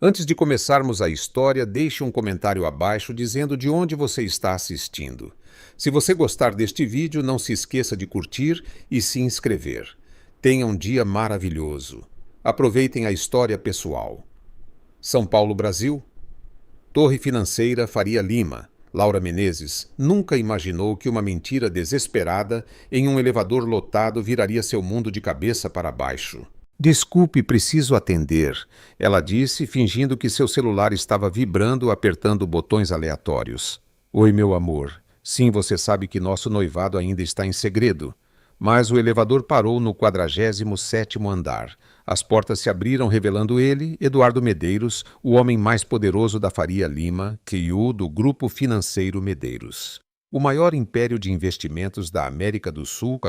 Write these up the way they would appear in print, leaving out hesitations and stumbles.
Antes de começarmos a história, deixe um comentário abaixo dizendo de onde você está assistindo. Se você gostar deste vídeo, não se esqueça de curtir e se inscrever. Tenha um dia maravilhoso. Aproveitem a história pessoal. São Paulo, Brasil. Torre Financeira Faria Lima. Laura Menezes nunca imaginou que uma mentira desesperada em um elevador lotado viraria seu mundo de cabeça para baixo. Desculpe, preciso atender, ela disse, fingindo que seu celular estava vibrando, apertando botões aleatórios. Oi, meu amor. Sim, você sabe que nosso noivado ainda está em segredo. Mas o elevador parou no 47º andar. As portas se abriram revelando ele, Eduardo Medeiros, o homem mais poderoso da Faria Lima, CEO do Grupo Financeiro Medeiros. O maior império de investimentos da América do Sul,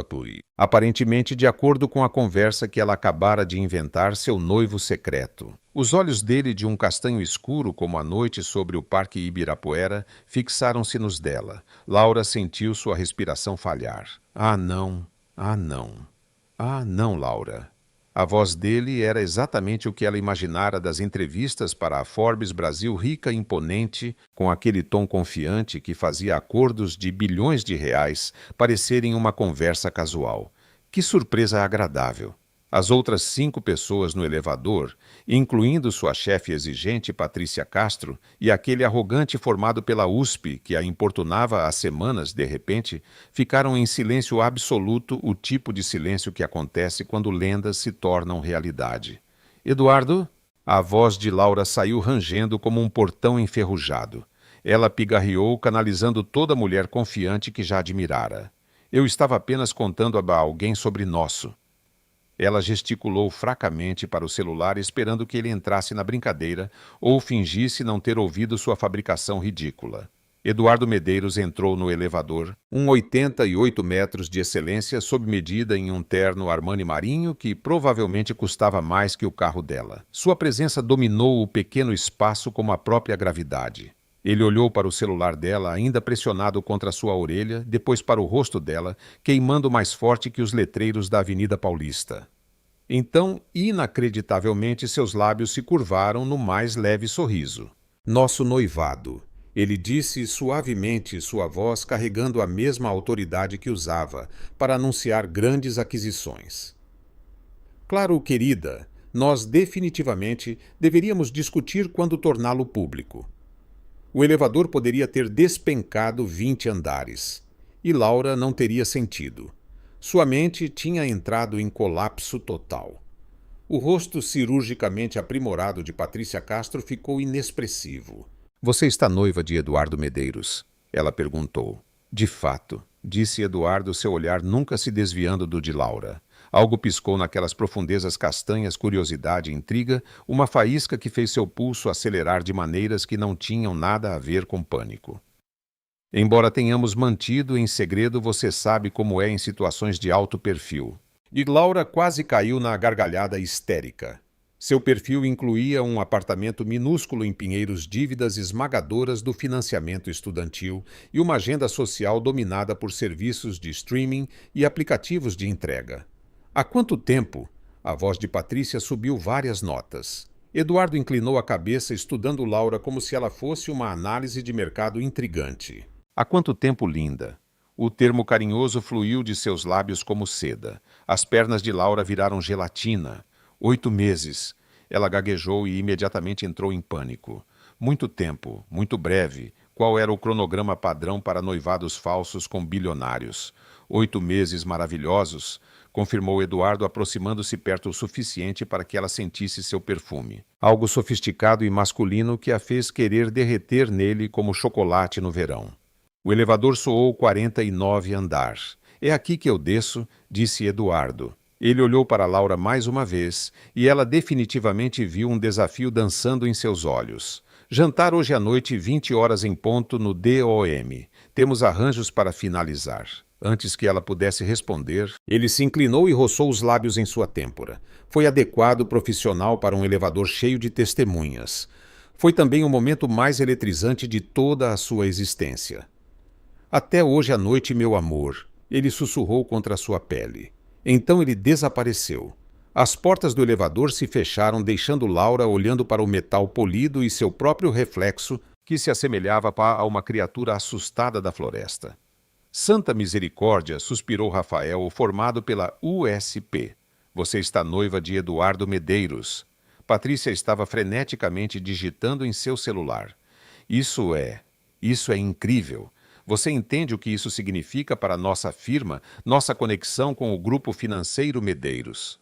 aparentemente de acordo com a conversa que ela acabara de inventar, seu noivo secreto. Os olhos dele, de um castanho escuro como a noite sobre o Parque Ibirapuera, fixaram-se nos dela. Laura sentiu sua respiração falhar. Ah, não. Ah, não. Ah, não, Laura. A voz dele era exatamente o que ela imaginara das entrevistas para a Forbes Brasil rica e imponente, com aquele tom confiante que fazia acordos de bilhões de reais parecerem uma conversa casual. Que surpresa agradável! As outras 5 pessoas no elevador, incluindo sua chefe exigente Patrícia Castro e aquele arrogante formado pela USP que a importunava há semanas, de repente, ficaram em silêncio absoluto, o tipo de silêncio que acontece quando lendas se tornam realidade. Eduardo? A voz de Laura saiu rangendo como um portão enferrujado. Ela pigarreou, canalizando toda a mulher confiante que já admirara. Eu estava apenas contando a alguém sobre nosso. Ela gesticulou fracamente para o celular, esperando que ele entrasse na brincadeira ou fingisse não ter ouvido sua fabricação ridícula. Eduardo Medeiros entrou no elevador, 88 metros de excelência sob medida em um terno Armani marinho que provavelmente custava mais que o carro dela. Sua presença dominou o pequeno espaço como a própria gravidade. Ele olhou para o celular dela, ainda pressionado contra sua orelha, depois para o rosto dela, queimando mais forte que os letreiros da Avenida Paulista. Então, inacreditavelmente, seus lábios se curvaram no mais leve sorriso. Nosso noivado, ele disse suavemente, sua voz carregando a mesma autoridade que usava para anunciar grandes aquisições. Claro, querida, nós definitivamente deveríamos discutir quando torná-lo público. O elevador poderia ter despencado 20 andares, e Laura não teria sentido. Sua mente tinha entrado em colapso total. O rosto cirurgicamente aprimorado de Patrícia Castro ficou inexpressivo. Você está noiva de Eduardo Medeiros? Ela perguntou. De fato, disse Eduardo, seu olhar nunca se desviando do de Laura. Algo piscou naquelas profundezas castanhas, curiosidade e intriga, uma faísca que fez seu pulso acelerar de maneiras que não tinham nada a ver com pânico. Embora tenhamos mantido em segredo, você sabe como é em situações de alto perfil. E Laura quase caiu na gargalhada histérica. Seu perfil incluía um apartamento minúsculo em Pinheiros, dívidas esmagadoras do financiamento estudantil e uma agenda social dominada por serviços de streaming e aplicativos de entrega. Há quanto tempo? A voz de Patrícia subiu várias notas. Eduardo inclinou a cabeça, estudando Laura como se ela fosse uma análise de mercado intrigante. Há quanto tempo, linda? O termo carinhoso fluiu de seus lábios como seda. As pernas de Laura viraram gelatina. 8 meses. Ela gaguejou e imediatamente entrou em pânico. Muito tempo, muito breve. Qual era o cronograma padrão para noivados falsos com bilionários? 8 meses maravilhosos, confirmou Eduardo, aproximando-se perto o suficiente para que ela sentisse seu perfume. Algo sofisticado e masculino que a fez querer derreter nele como chocolate no verão. O elevador soou 49 andar. É aqui que eu desço, disse Eduardo. Ele olhou para Laura mais uma vez e ela definitivamente viu um desafio dançando em seus olhos. Jantar hoje à noite, 20 horas em ponto, no DOM. Temos arranjos para finalizar. Antes que ela pudesse responder, ele se inclinou e roçou os lábios em sua têmpora. Foi adequado, profissional para um elevador cheio de testemunhas. Foi também o momento mais eletrizante de toda a sua existência. Até hoje à noite, meu amor, ele sussurrou contra sua pele. Então ele desapareceu. As portas do elevador se fecharam, deixando Laura olhando para o metal polido e seu próprio reflexo, que se assemelhava a uma criatura assustada da floresta. Santa Misericórdia, suspirou Rafael, formado pela USP. Você está noiva de Eduardo Medeiros. Patrícia estava freneticamente digitando em seu celular. Isso é incrível. Você entende o que isso significa para nossa firma, nossa conexão com o grupo financeiro Medeiros?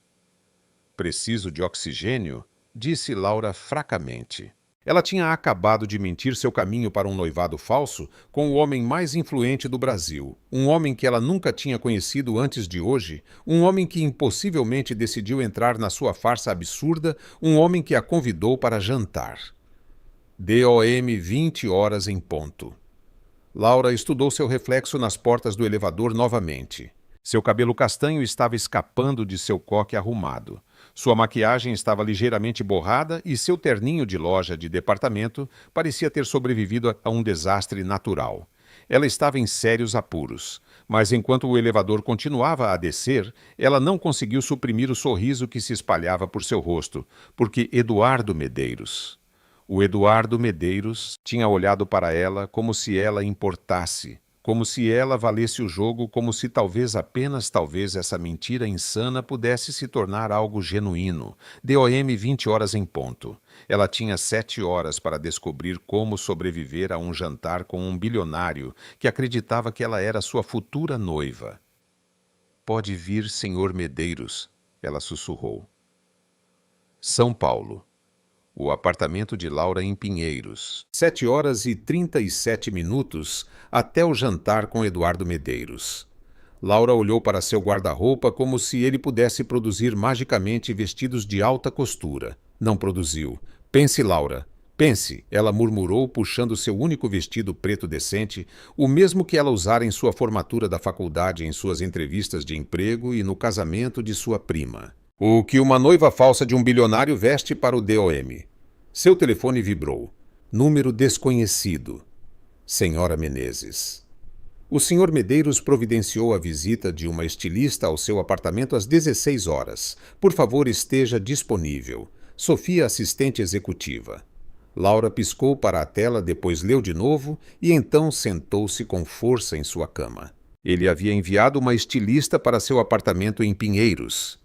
Preciso de oxigênio? Disse Laura fracamente. Ela tinha acabado de mentir seu caminho para um noivado falso com o homem mais influente do Brasil, um homem que ela nunca tinha conhecido antes de hoje, um homem que impossivelmente decidiu entrar na sua farsa absurda, um homem que a convidou para jantar. DOM 20 horas em ponto. Laura estudou seu reflexo nas portas do elevador novamente. Seu cabelo castanho estava escapando de seu coque arrumado. Sua maquiagem estava ligeiramente borrada e seu terninho de loja de departamento parecia ter sobrevivido a um desastre natural. Ela estava em sérios apuros, mas enquanto o elevador continuava a descer, ela não conseguiu suprimir o sorriso que se espalhava por seu rosto, porque Eduardo Medeiros... O Eduardo Medeiros tinha olhado para ela como se ela importasse, como se ela valesse o jogo, como se apenas talvez, essa mentira insana pudesse se tornar algo genuíno. DOM 20 horas em ponto. Ela tinha 7 horas para descobrir como sobreviver a um jantar com um bilionário que acreditava que ela era sua futura noiva. Pode vir, senhor Medeiros, ela sussurrou. São Paulo. O apartamento de Laura em Pinheiros. 7 horas e 37 minutos até o jantar com Eduardo Medeiros. Laura olhou para seu guarda-roupa como se ele pudesse produzir magicamente vestidos de alta costura. Não produziu. Pense, Laura. Pense, ela murmurou, puxando seu único vestido preto decente, o mesmo que ela usara em sua formatura da faculdade, em suas entrevistas de emprego e no casamento de sua prima. O que uma noiva falsa de um bilionário veste para o DOM. Seu telefone vibrou. Número desconhecido. Senhora Menezes. O Sr. Medeiros providenciou a visita de uma estilista ao seu apartamento às 16 horas. Por favor, esteja disponível. Sofia, assistente executiva. Laura piscou para a tela, depois leu de novo e então sentou-se com força em sua cama. Ele havia enviado uma estilista para seu apartamento em Pinheiros.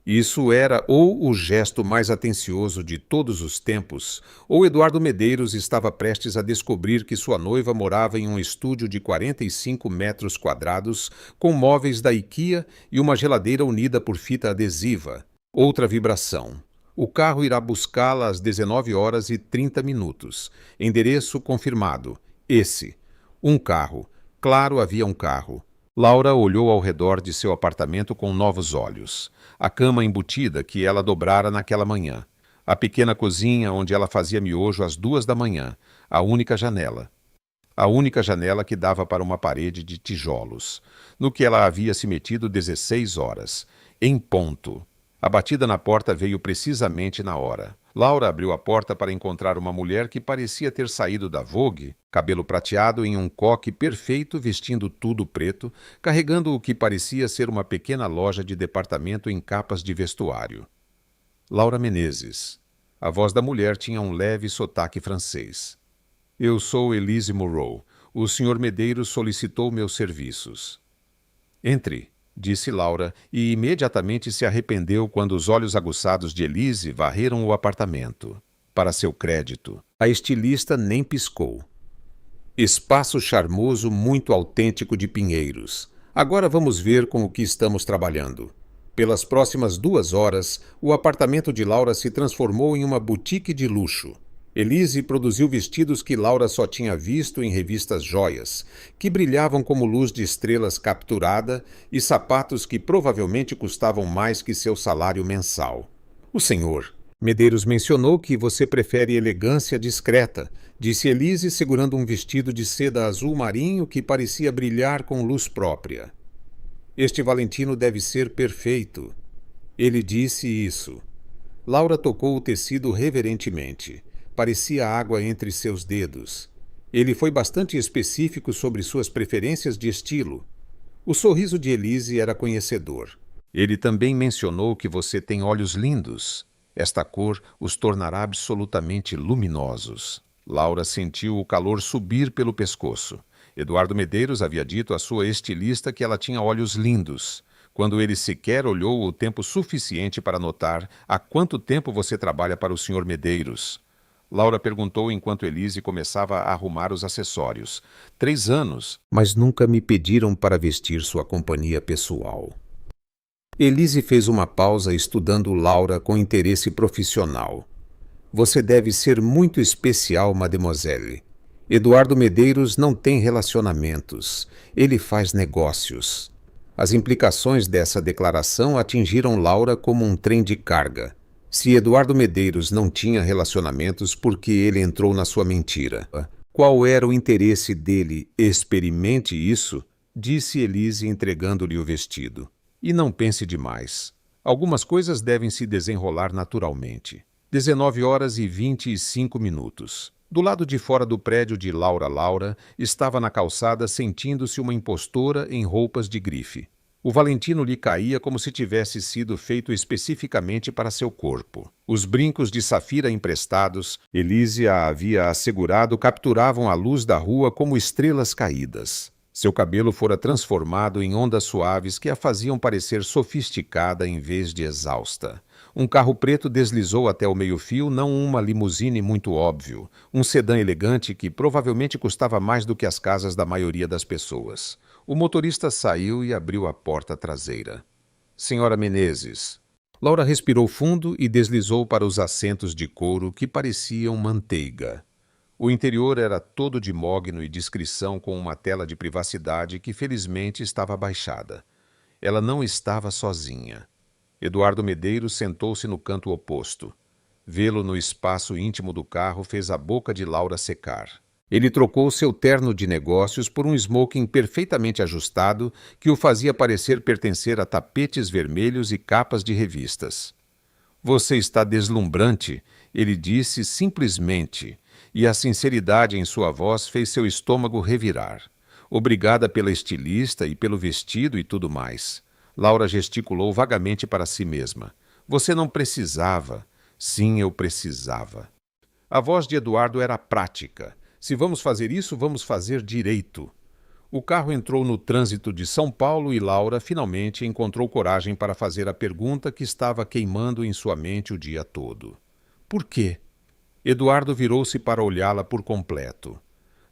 Isso era ou o gesto mais atencioso de todos os tempos, ou Eduardo Medeiros estava prestes a descobrir que sua noiva morava em um estúdio de 45 metros quadrados, com móveis da IKEA e uma geladeira unida por fita adesiva. Outra vibração. O carro irá buscá-la às 19 horas e 30 minutos. Endereço confirmado. Esse. Um carro. Claro, havia um carro. Laura olhou ao redor de seu apartamento com novos olhos. A cama embutida que ela dobrara naquela manhã. A pequena cozinha onde ela fazia miojo às 2 da manhã. A única janela. A única janela que dava para uma parede de tijolos. No que ela havia se metido 16 horas. Em ponto. A batida na porta veio precisamente na hora. Laura abriu a porta para encontrar uma mulher que parecia ter saído da Vogue, cabelo prateado em um coque perfeito, vestindo tudo preto, carregando o que parecia ser uma pequena loja de departamento em capas de vestuário. Laura Menezes. A voz da mulher tinha um leve sotaque francês. Eu sou Elise Moreau. O Sr. Medeiros solicitou meus serviços. Entre, disse Laura, e imediatamente se arrependeu quando os olhos aguçados de Elise varreram o apartamento. Para seu crédito, a estilista nem piscou. Espaço charmoso, muito autêntico de Pinheiros. Agora vamos ver com o que estamos trabalhando. Pelas próximas 2 horas, o apartamento de Laura se transformou em uma boutique de luxo. Elise produziu vestidos que Laura só tinha visto em revistas joias, que brilhavam como luz de estrelas capturada, e sapatos que provavelmente custavam mais que seu salário mensal. O senhor Medeiros mencionou que você prefere elegância discreta, disse Elise, segurando um vestido de seda azul marinho que parecia brilhar com luz própria. Este Valentino deve ser perfeito. Ele disse isso. Laura tocou o tecido reverentemente. Parecia água entre seus dedos. Ele foi bastante específico sobre suas preferências de estilo. O sorriso de Elise era conhecedor. Ele também mencionou que você tem olhos lindos. Esta cor os tornará absolutamente luminosos. Laura sentiu o calor subir pelo pescoço. Eduardo Medeiros havia dito à sua estilista que ela tinha olhos lindos, quando ele sequer olhou o tempo suficiente para notar há quanto tempo você trabalha para o Sr. Medeiros. Laura perguntou enquanto Elise começava a arrumar os acessórios. 3 anos, mas nunca me pediram para vestir sua companhia pessoal. Elise fez uma pausa estudando Laura com interesse profissional. Você deve ser muito especial, mademoiselle. Eduardo Medeiros não tem relacionamentos. Ele faz negócios. As implicações dessa declaração atingiram Laura como um trem de carga. Se Eduardo Medeiros não tinha relacionamentos, por que ele entrou na sua mentira? Qual era o interesse dele? Experimente isso, disse Elise entregando-lhe o vestido. E não pense demais. Algumas coisas devem se desenrolar naturalmente. 19h25. Do lado de fora do prédio de Laura estava na calçada sentindo-se uma impostora em roupas de grife. O Valentino lhe caía como se tivesse sido feito especificamente para seu corpo. Os brincos de safira emprestados, Elise a havia assegurado, capturavam a luz da rua como estrelas caídas. Seu cabelo fora transformado em ondas suaves que a faziam parecer sofisticada em vez de exausta. Um carro preto deslizou até o meio-fio, não uma limusine muito óbvio, um sedã elegante que provavelmente custava mais do que as casas da maioria das pessoas. O motorista saiu e abriu a porta traseira. Senhora Menezes. Laura respirou fundo e deslizou para os assentos de couro que pareciam manteiga. O interior era todo de mogno e discrição com uma tela de privacidade que felizmente estava abaixada. Ela não estava sozinha. Eduardo Medeiros sentou-se no canto oposto. Vê-lo no espaço íntimo do carro fez a boca de Laura secar. Ele trocou seu terno de negócios por um smoking perfeitamente ajustado que o fazia parecer pertencer a tapetes vermelhos e capas de revistas. Você está deslumbrante, ele disse simplesmente, e a sinceridade em sua voz fez seu estômago revirar. Obrigada pela estilista e pelo vestido e tudo mais. Laura gesticulou vagamente para si mesma. Você não precisava. Sim, eu precisava. A voz de Eduardo era prática. Se vamos fazer isso, vamos fazer direito. O carro entrou no trânsito de São Paulo e Laura finalmente encontrou coragem para fazer a pergunta que estava queimando em sua mente o dia todo. Por quê? Eduardo virou-se para olhá-la por completo.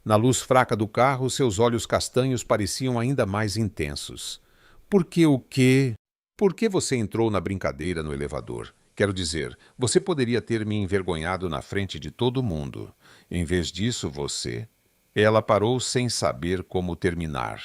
Na luz fraca do carro, seus olhos castanhos pareciam ainda mais intensos. Por que o quê? Por que você entrou na brincadeira no elevador? Quero dizer, você poderia ter me envergonhado na frente de todo mundo. Em vez disso, você... Ela parou sem saber como terminar.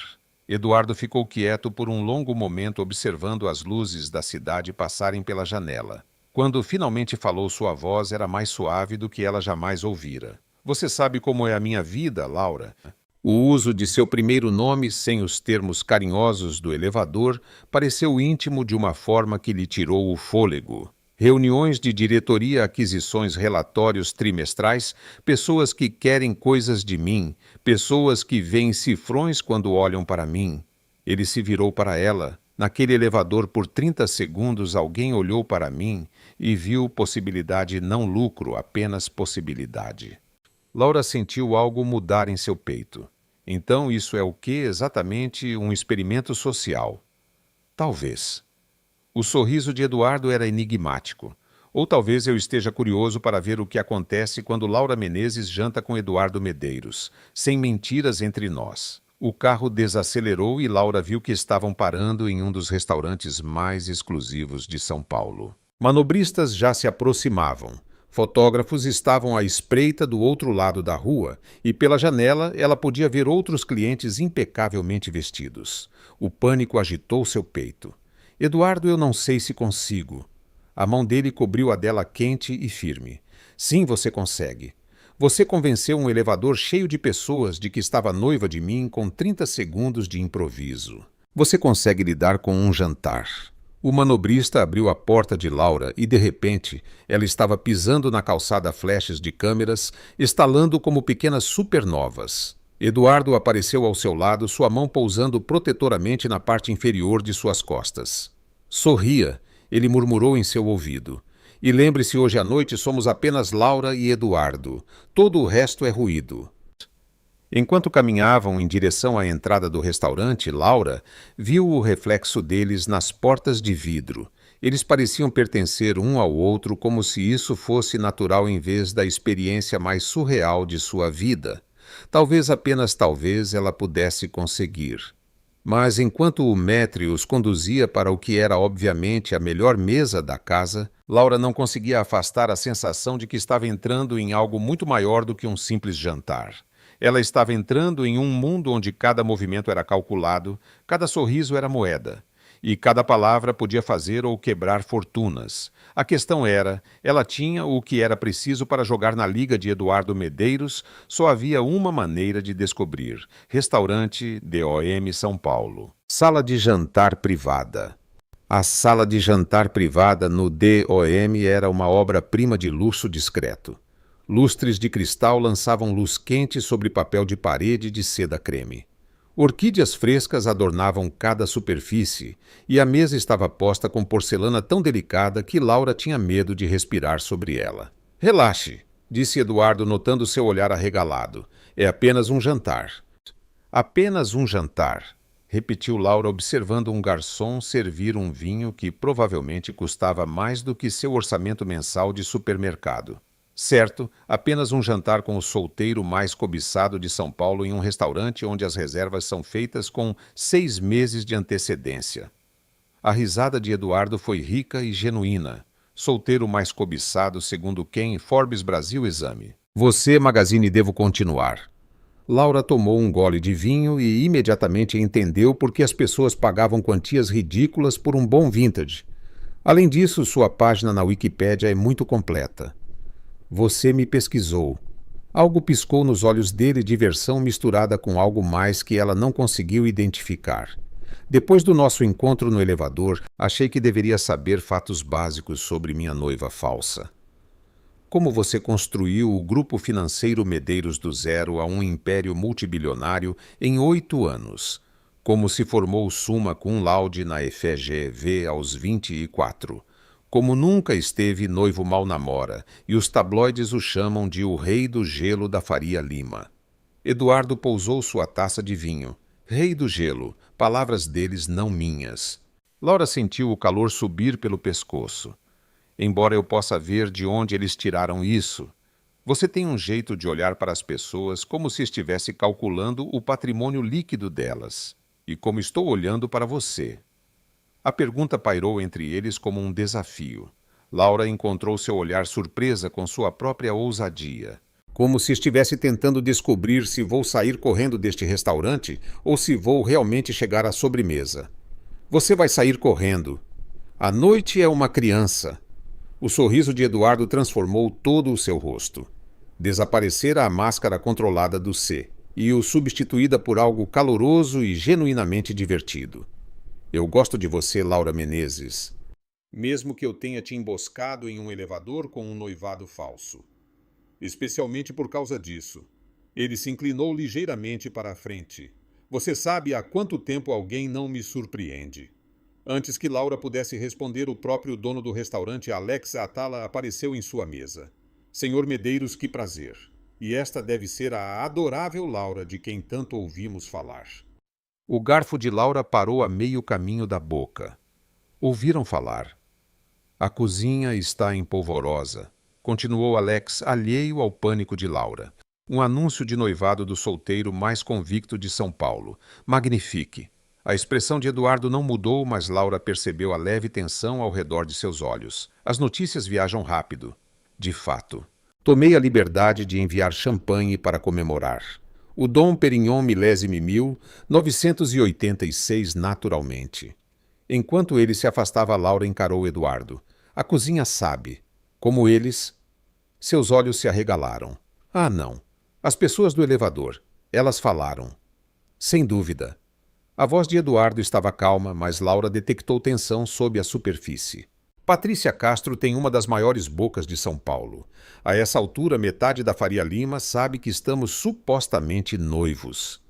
Eduardo ficou quieto por um longo momento observando as luzes da cidade passarem pela janela. Quando finalmente falou, sua voz era mais suave do que ela jamais ouvira. Você sabe como é a minha vida, Laura? O uso de seu primeiro nome, sem os termos carinhosos do elevador, pareceu íntimo de uma forma que lhe tirou o fôlego. Reuniões de diretoria, aquisições, relatórios trimestrais, pessoas que querem coisas de mim, pessoas que veem cifrões quando olham para mim. Ele se virou para ela. Naquele elevador, por 30 segundos, alguém olhou para mim e viu possibilidade, não lucro, apenas possibilidade. Laura sentiu algo mudar em seu peito. Então isso é o que exatamente? Um experimento social? Talvez. O sorriso de Eduardo era enigmático. Ou talvez eu esteja curioso para ver o que acontece quando Laura Menezes janta com Eduardo Medeiros, sem mentiras entre nós. O carro desacelerou e Laura viu que estavam parando em um dos restaurantes mais exclusivos de São Paulo. Manobristas já se aproximavam. Fotógrafos estavam à espreita do outro lado da rua e pela janela ela podia ver outros clientes impecavelmente vestidos. O pânico agitou seu peito. Eduardo, eu não sei se consigo. A mão dele cobriu a dela quente e firme. Sim, você consegue. Você convenceu um elevador cheio de pessoas de que estava noiva de mim com 30 segundos de improviso. Você consegue lidar com um jantar. O manobrista abriu a porta de Laura e, de repente, ela estava pisando na calçada flashes de câmeras, estalando como pequenas supernovas. Eduardo apareceu ao seu lado, sua mão pousando protetoramente na parte inferior de suas costas. Sorria, ele murmurou em seu ouvido. E lembre-se, hoje à noite somos apenas Laura e Eduardo. Todo o resto é ruído. Enquanto caminhavam em direção à entrada do restaurante, Laura viu o reflexo deles nas portas de vidro. Eles pareciam pertencer um ao outro como se isso fosse natural em vez da experiência mais surreal de sua vida. Talvez, apenas talvez, ela pudesse conseguir. Mas enquanto o maître os conduzia para o que era obviamente a melhor mesa da casa, Laura não conseguia afastar a sensação de que estava entrando em algo muito maior do que um simples jantar. Ela estava entrando em um mundo onde cada movimento era calculado, cada sorriso era moeda, e cada palavra podia fazer ou quebrar fortunas. A questão era, ela tinha o que era preciso para jogar na liga de Eduardo Medeiros, só havia uma maneira de descobrir. Restaurante DOM São Paulo. Sala de jantar privada. A sala de jantar privada no DOM era uma obra-prima de luxo discreto. Lustres de cristal lançavam luz quente sobre papel de parede de seda creme. Orquídeas frescas adornavam cada superfície, e a mesa estava posta com porcelana tão delicada que Laura tinha medo de respirar sobre ela. Relaxe, disse Eduardo, notando seu olhar arregalado. É apenas um jantar. Apenas um jantar, repetiu Laura, observando um garçom servir um vinho que provavelmente custava mais do que seu orçamento mensal de supermercado. Certo, apenas um jantar com o solteiro mais cobiçado de São Paulo em um restaurante onde as reservas são feitas com 6 meses de antecedência. A risada de Eduardo foi rica e genuína. Solteiro mais cobiçado, segundo quem? Forbes Brasil Exame. Você, Magazine, devo continuar. Laura tomou um gole de vinho e imediatamente entendeu por que as pessoas pagavam quantias ridículas por um bom vintage. Além disso, sua página na Wikipédia é muito completa. Você me pesquisou. Algo piscou nos olhos dele, diversão misturada com algo mais que ela não conseguiu identificar. Depois do nosso encontro no elevador, achei que deveria saber fatos básicos sobre minha noiva falsa. Como você construiu o grupo financeiro Medeiros do zero a um império multibilionário em 8 anos. Como se formou summa cum laude na FGV aos 24. Como nunca esteve, noivo mal namora, e os tabloides o chamam de o rei do gelo da Faria Lima. Eduardo pousou sua taça de vinho. Rei do gelo, palavras deles, não minhas. Laura sentiu o calor subir pelo pescoço. Embora eu possa ver de onde eles tiraram isso, você tem um jeito de olhar para as pessoas como se estivesse calculando o patrimônio líquido delas. E como estou olhando para você. A pergunta pairou entre eles como um desafio. Laura encontrou seu olhar surpresa com sua própria ousadia. Como se estivesse tentando descobrir se vou sair correndo deste restaurante ou se vou realmente chegar à sobremesa. Você vai sair correndo. A noite é uma criança. O sorriso de Eduardo transformou todo o seu rosto. Desaparecera a máscara controlada do C e o substituída por algo caloroso e genuinamente divertido. Eu gosto de você, Laura Menezes. Mesmo que eu tenha te emboscado em um elevador com um noivado falso. Especialmente por causa disso. Ele se inclinou ligeiramente para a frente. Você sabe há quanto tempo alguém não me surpreende. Antes que Laura pudesse responder, o próprio dono do restaurante, Alex Atala, apareceu em sua mesa. Senhor Medeiros, que prazer. E esta deve ser a adorável Laura de quem tanto ouvimos falar. O garfo de Laura parou a meio caminho da boca. Ouviram falar. A cozinha está em polvorosa, continuou Alex, alheio ao pânico de Laura. Um anúncio de noivado do solteiro mais convicto de São Paulo. Magnifique. A expressão de Eduardo não mudou, mas Laura percebeu a leve tensão ao redor de seus olhos. As notícias viajam rápido. De fato. Tomei a liberdade de enviar champanhe para comemorar. O Dom Perignon Milésime 1986 naturalmente. Enquanto ele se afastava, Laura encarou Eduardo. A cozinha sabe. Como eles... Seus olhos se arregalaram. Ah, não. As pessoas do elevador. Elas falaram. Sem dúvida. A voz de Eduardo estava calma, mas Laura detectou tensão sob a superfície. Patrícia Castro tem uma das maiores bocas de São Paulo. A essa altura, metade da Faria Lima sabe que estamos supostamente noivos.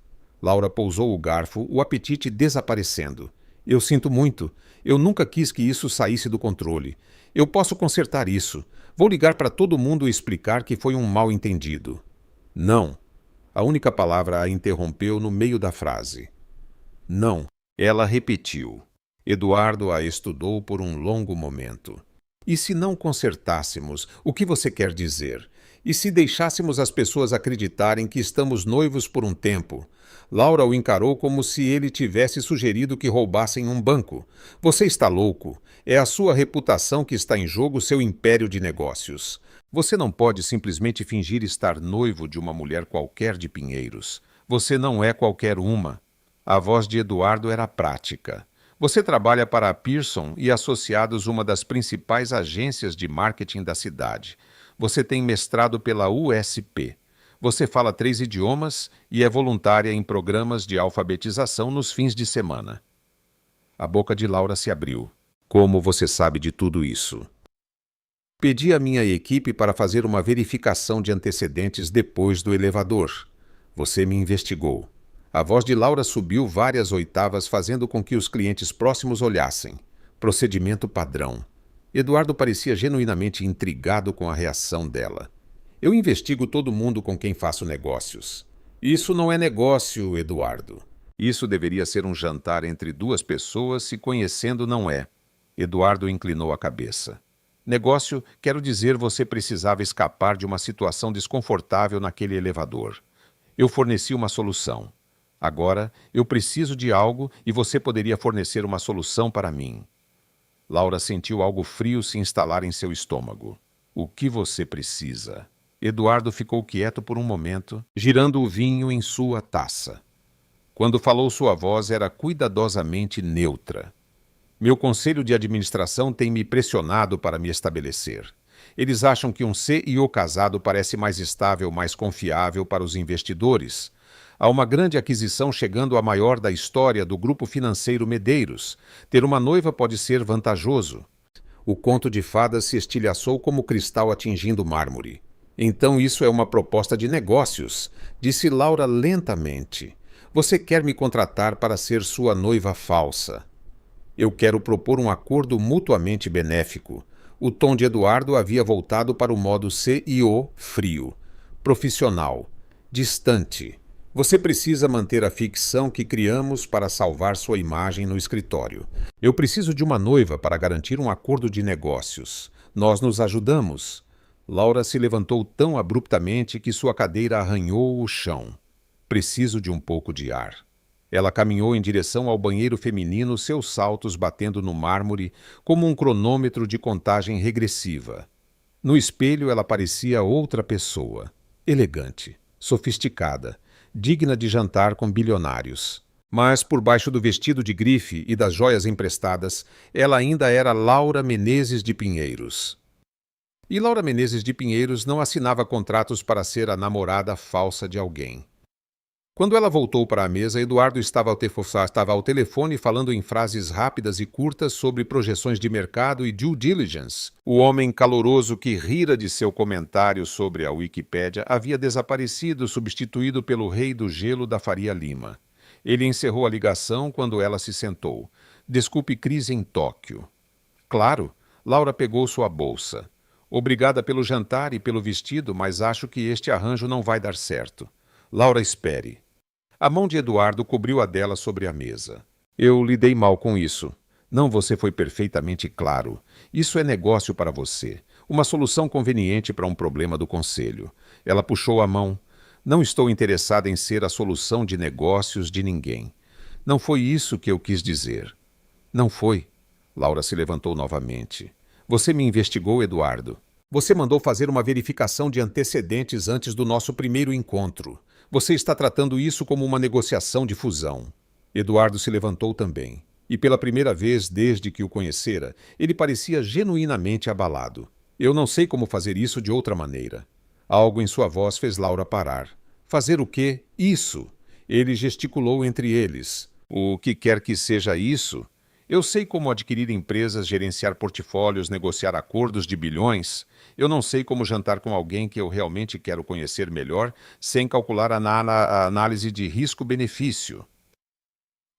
Laura pousou o garfo, o apetite desaparecendo. Eu sinto muito. Eu nunca quis que isso saísse do controle. Eu posso consertar isso. Vou ligar para todo mundo e explicar que foi um mal-entendido. Não. A única palavra a interrompeu no meio da frase. Não. Ela repetiu. Eduardo a estudou por um longo momento. E se não consertássemos, o que você quer dizer? E se deixássemos as pessoas acreditarem que estamos noivos por um tempo? Laura o encarou como se ele tivesse sugerido que roubassem um banco. Você está louco. É a sua reputação que está em jogo, seu império de negócios. Você não pode simplesmente fingir estar noivo de uma mulher qualquer de Pinheiros. Você não é qualquer uma. A voz de Eduardo era prática. Você trabalha para a Pearson e Associados, uma das principais agências de marketing da cidade. Você tem mestrado pela USP. Você fala 3 idiomas e é voluntária em programas de alfabetização nos fins de semana. A boca de Laura se abriu. Como você sabe de tudo isso? Pedi à minha equipe para fazer uma verificação de antecedentes depois do elevador. Você me investigou. A voz de Laura subiu várias oitavas, fazendo com que os clientes próximos olhassem. Procedimento padrão. Eduardo parecia genuinamente intrigado com a reação dela. Eu investigo todo mundo com quem faço negócios. Isso não é negócio, Eduardo. Isso deveria ser um jantar entre duas pessoas, se conhecendo não é. Eduardo inclinou a cabeça. Negócio, quero dizer, você precisava escapar de uma situação desconfortável naquele elevador. Eu forneci uma solução. Agora, eu preciso de algo e você poderia fornecer uma solução para mim. Laura sentiu algo frio se instalar em seu estômago. O que você precisa? Eduardo ficou quieto por um momento, girando o vinho em sua taça. Quando falou, sua voz era cuidadosamente neutra. Meu conselho de administração tem me pressionado para me estabelecer. Eles acham que um CEO casado parece mais estável, mais confiável para os investidores. Há uma grande aquisição chegando, a maior da história do grupo financeiro Medeiros. Ter uma noiva pode ser vantajoso. O conto de fadas se estilhaçou como cristal atingindo mármore. Então isso é uma proposta de negócios, disse Laura lentamente. Você quer me contratar para ser sua noiva falsa. Eu quero propor um acordo mutuamente benéfico. O tom de Eduardo havia voltado para o modo CEO frio, profissional, distante. Você precisa manter a ficção que criamos para salvar sua imagem no escritório. Eu preciso de uma noiva para garantir um acordo de negócios. Nós nos ajudamos. Laura se levantou tão abruptamente que sua cadeira arranhou o chão. Preciso de um pouco de ar. Ela caminhou em direção ao banheiro feminino, seus saltos batendo no mármore como um cronômetro de contagem regressiva. No espelho ela parecia outra pessoa. Elegante, sofisticada, digna de jantar com bilionários. Mas, por baixo do vestido de grife e das joias emprestadas, ela ainda era Laura Menezes de Pinheiros. E Laura Menezes de Pinheiros não assinava contratos para ser a namorada falsa de alguém. Quando ela voltou para a mesa, Eduardo estava ao telefone falando em frases rápidas e curtas sobre projeções de mercado e due diligence. O homem caloroso que rira de seu comentário sobre a Wikipédia havia desaparecido, substituído pelo rei do gelo da Faria Lima. Ele encerrou a ligação quando ela se sentou. Desculpe, crise em Tóquio. Claro, Laura pegou sua bolsa. Obrigada pelo jantar e pelo vestido, mas acho que este arranjo não vai dar certo. Laura, espere. A mão de Eduardo cobriu a dela sobre a mesa. Eu lidei mal com isso. Não, você foi perfeitamente claro. Isso é negócio para você. Uma solução conveniente para um problema do conselho. Ela puxou a mão. Não estou interessada em ser a solução de negócios de ninguém. Não foi isso que eu quis dizer. Não foi. Laura se levantou novamente. Você me investigou, Eduardo. Você mandou fazer uma verificação de antecedentes antes do nosso primeiro encontro. Você está tratando isso como uma negociação de fusão. Eduardo se levantou também. E pela primeira vez desde que o conhecera, ele parecia genuinamente abalado. Eu não sei como fazer isso de outra maneira. Algo em sua voz fez Laura parar. Fazer o quê? Isso! Ele gesticulou entre eles. O que quer que seja isso? Eu sei como adquirir empresas, gerenciar portfólios, negociar acordos de bilhões. Eu não sei como jantar com alguém que eu realmente quero conhecer melhor, sem calcular a análise de risco-benefício.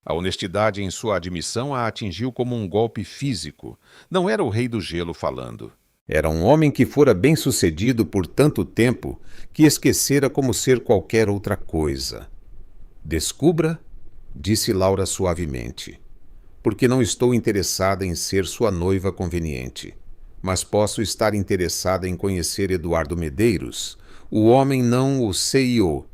A honestidade em sua admissão a atingiu como um golpe físico. Não era o rei do gelo falando. Era um homem que fora bem-sucedido por tanto tempo que esquecera como ser qualquer outra coisa. Descubra, disse Laura suavemente, porque não estou interessada em ser sua noiva conveniente, mas posso estar interessada em conhecer Eduardo Medeiros, o homem não o CEO.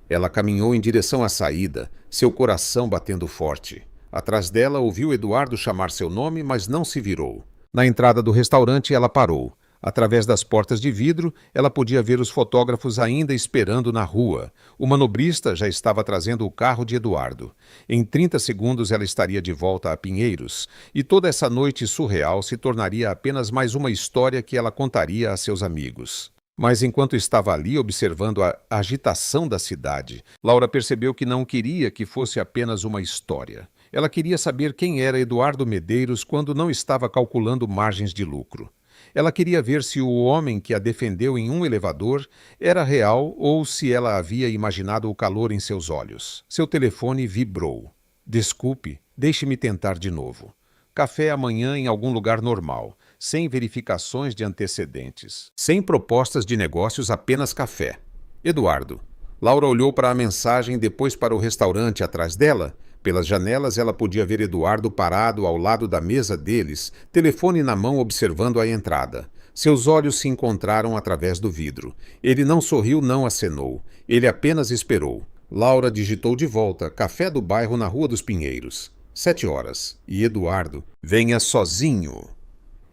Ela caminhou em direção à saída, seu coração batendo forte. Atrás dela ouviu Eduardo chamar seu nome, mas não se virou. Na entrada do restaurante, ela parou. Através das portas de vidro, ela podia ver os fotógrafos ainda esperando na rua. O manobrista já estava trazendo o carro de Eduardo. Em 30 segundos ela estaria de volta a Pinheiros, e toda essa noite surreal se tornaria apenas mais uma história que ela contaria a seus amigos. Mas enquanto estava ali observando a agitação da cidade, Laura percebeu que não queria que fosse apenas uma história. Ela queria saber quem era Eduardo Medeiros quando não estava calculando margens de lucro. Ela queria ver se o homem que a defendeu em um elevador era real ou se ela havia imaginado o calor em seus olhos. Seu telefone vibrou. Desculpe, deixe-me tentar de novo. Café amanhã em algum lugar normal, sem verificações de antecedentes, sem propostas de negócios, apenas café. Eduardo. Laura olhou para a mensagem, depois para o restaurante atrás dela. Pelas janelas ela podia ver Eduardo parado ao lado da mesa deles, telefone na mão observando a entrada. Seus olhos se encontraram através do vidro. Ele não sorriu, não acenou. Ele apenas esperou. Laura digitou de volta, café do bairro na Rua dos Pinheiros. 7 horas. E Eduardo, venha sozinho.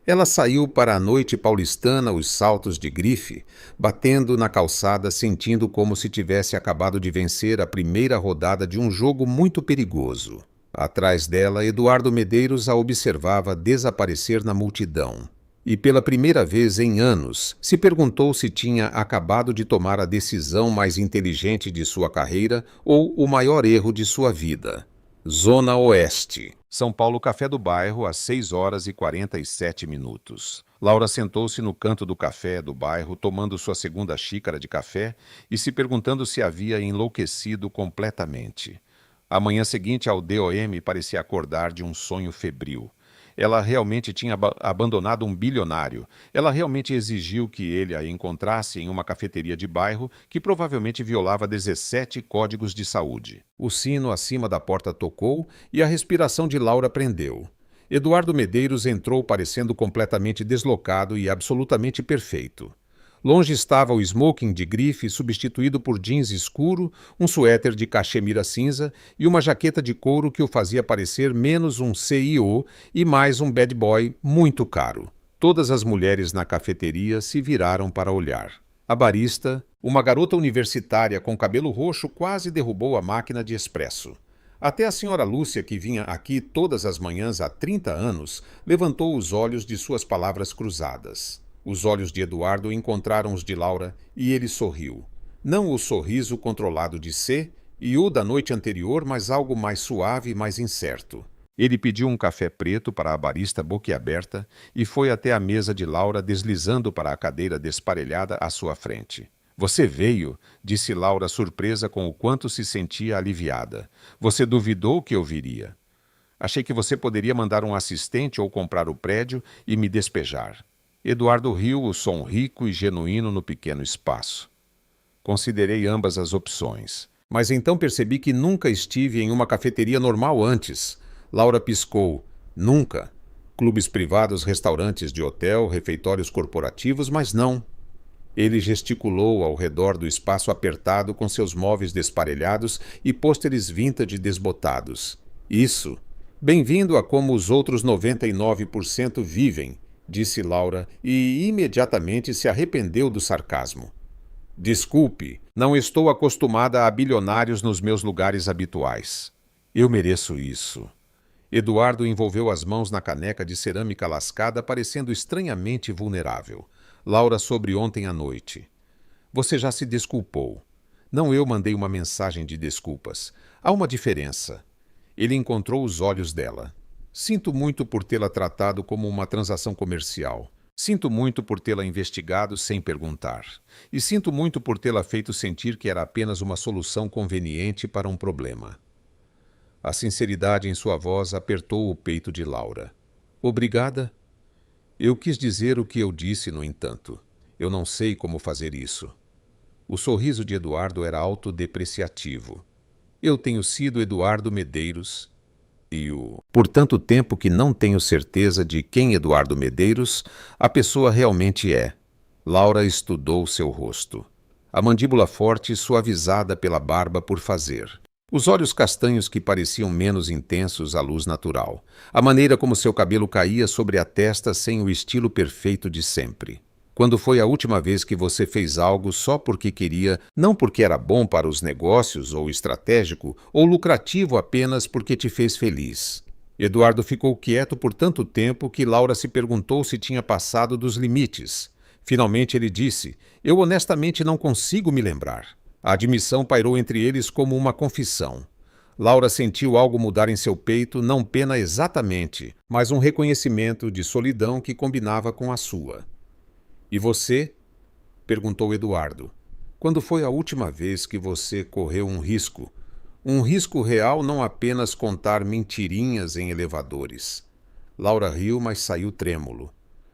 Ela saiu para a noite paulistana, os saltos de grife, batendo na calçada, sentindo como se tivesse acabado de vencer a primeira rodada de um jogo muito perigoso. Atrás dela, Eduardo Medeiros a observava desaparecer na multidão. E pela primeira vez em anos, se perguntou se tinha acabado de tomar a decisão mais inteligente de sua carreira ou o maior erro de sua vida. Zona Oeste. São Paulo, café do bairro, às 6 horas e 47 minutos. Laura sentou-se no canto do café do bairro, tomando sua segunda xícara de café e se perguntando se havia enlouquecido completamente. A manhã seguinte ao DOM parecia acordar de um sonho febril. Ela realmente tinha abandonado um bilionário. Ela realmente exigiu que ele a encontrasse em uma cafeteria de bairro que provavelmente violava 17 códigos de saúde. O sino acima da porta tocou e a respiração de Laura prendeu. Eduardo Medeiros entrou parecendo completamente deslocado e absolutamente perfeito. Longe estava o smoking de grife substituído por jeans escuro, um suéter de cachemira cinza e uma jaqueta de couro que o fazia parecer menos um CEO e mais um bad boy muito caro. Todas as mulheres na cafeteria se viraram para olhar. A barista, uma garota universitária com cabelo roxo, quase derrubou a máquina de expresso. Até a senhora Lúcia, que vinha aqui todas as manhãs há 30 anos, levantou os olhos de suas palavras cruzadas. Os olhos de Eduardo encontraram os de Laura e ele sorriu. Não o sorriso controlado de C e o da noite anterior, mas algo mais suave e mais incerto. Ele pediu um café preto para a barista boquiaberta e foi até a mesa de Laura, deslizando para a cadeira desparelhada à sua frente. Você veio, disse Laura, surpresa com o quanto se sentia aliviada. Você duvidou que eu viria. Achei que você poderia mandar um assistente ou comprar o prédio e me despejar. Eduardo riu, o som rico e genuíno no pequeno espaço. Considerei ambas as opções. Mas então percebi que nunca estive em uma cafeteria normal antes. Laura piscou. Nunca. Clubes privados, restaurantes de hotel, refeitórios corporativos, mas não. Ele gesticulou ao redor do espaço apertado com seus móveis desparelhados e pôsteres vintage desbotados. Isso. Bem-vindo a como os outros 99% vivem, disse Laura e imediatamente se arrependeu do sarcasmo. Desculpe, não estou acostumada a bilionários nos meus lugares habituais. Eu mereço isso. Eduardo envolveu as mãos na caneca de cerâmica lascada, parecendo estranhamente vulnerável. Laura, sobre ontem à noite. Você já se desculpou. Não eu mandei uma mensagem de desculpas. Há uma diferença. Ele encontrou os olhos dela. Sinto muito por tê-la tratado como uma transação comercial. Sinto muito por tê-la investigado sem perguntar. E sinto muito por tê-la feito sentir que era apenas uma solução conveniente para um problema. A sinceridade em sua voz apertou o peito de Laura. Obrigada? Eu quis dizer o que eu disse, no entanto. Eu não sei como fazer isso. O sorriso de Eduardo era autodepreciativo. Eu tenho sido Eduardo Medeiros por tanto tempo que não tenho certeza de quem Eduardo Medeiros a pessoa realmente é. Laura estudou seu rosto. A mandíbula forte suavizada pela barba por fazer. Os olhos castanhos que pareciam menos intensos à luz natural. A maneira como seu cabelo caía sobre a testa sem o estilo perfeito de sempre. Quando foi a última vez que você fez algo só porque queria, não porque era bom para os negócios ou estratégico, ou lucrativo apenas porque te fez feliz? Eduardo ficou quieto por tanto tempo que Laura se perguntou se tinha passado dos limites. Finalmente ele disse: eu honestamente não consigo me lembrar. A admissão pairou entre eles como uma confissão. Laura sentiu algo mudar em seu peito, não pena exatamente, mas um reconhecimento de solidão que combinava com a sua. E você? Perguntou Eduardo. Quando foi a última vez que você correu um risco? Um risco real, não apenas contar mentirinhas em elevadores. Laura riu, mas saiu trêmulo.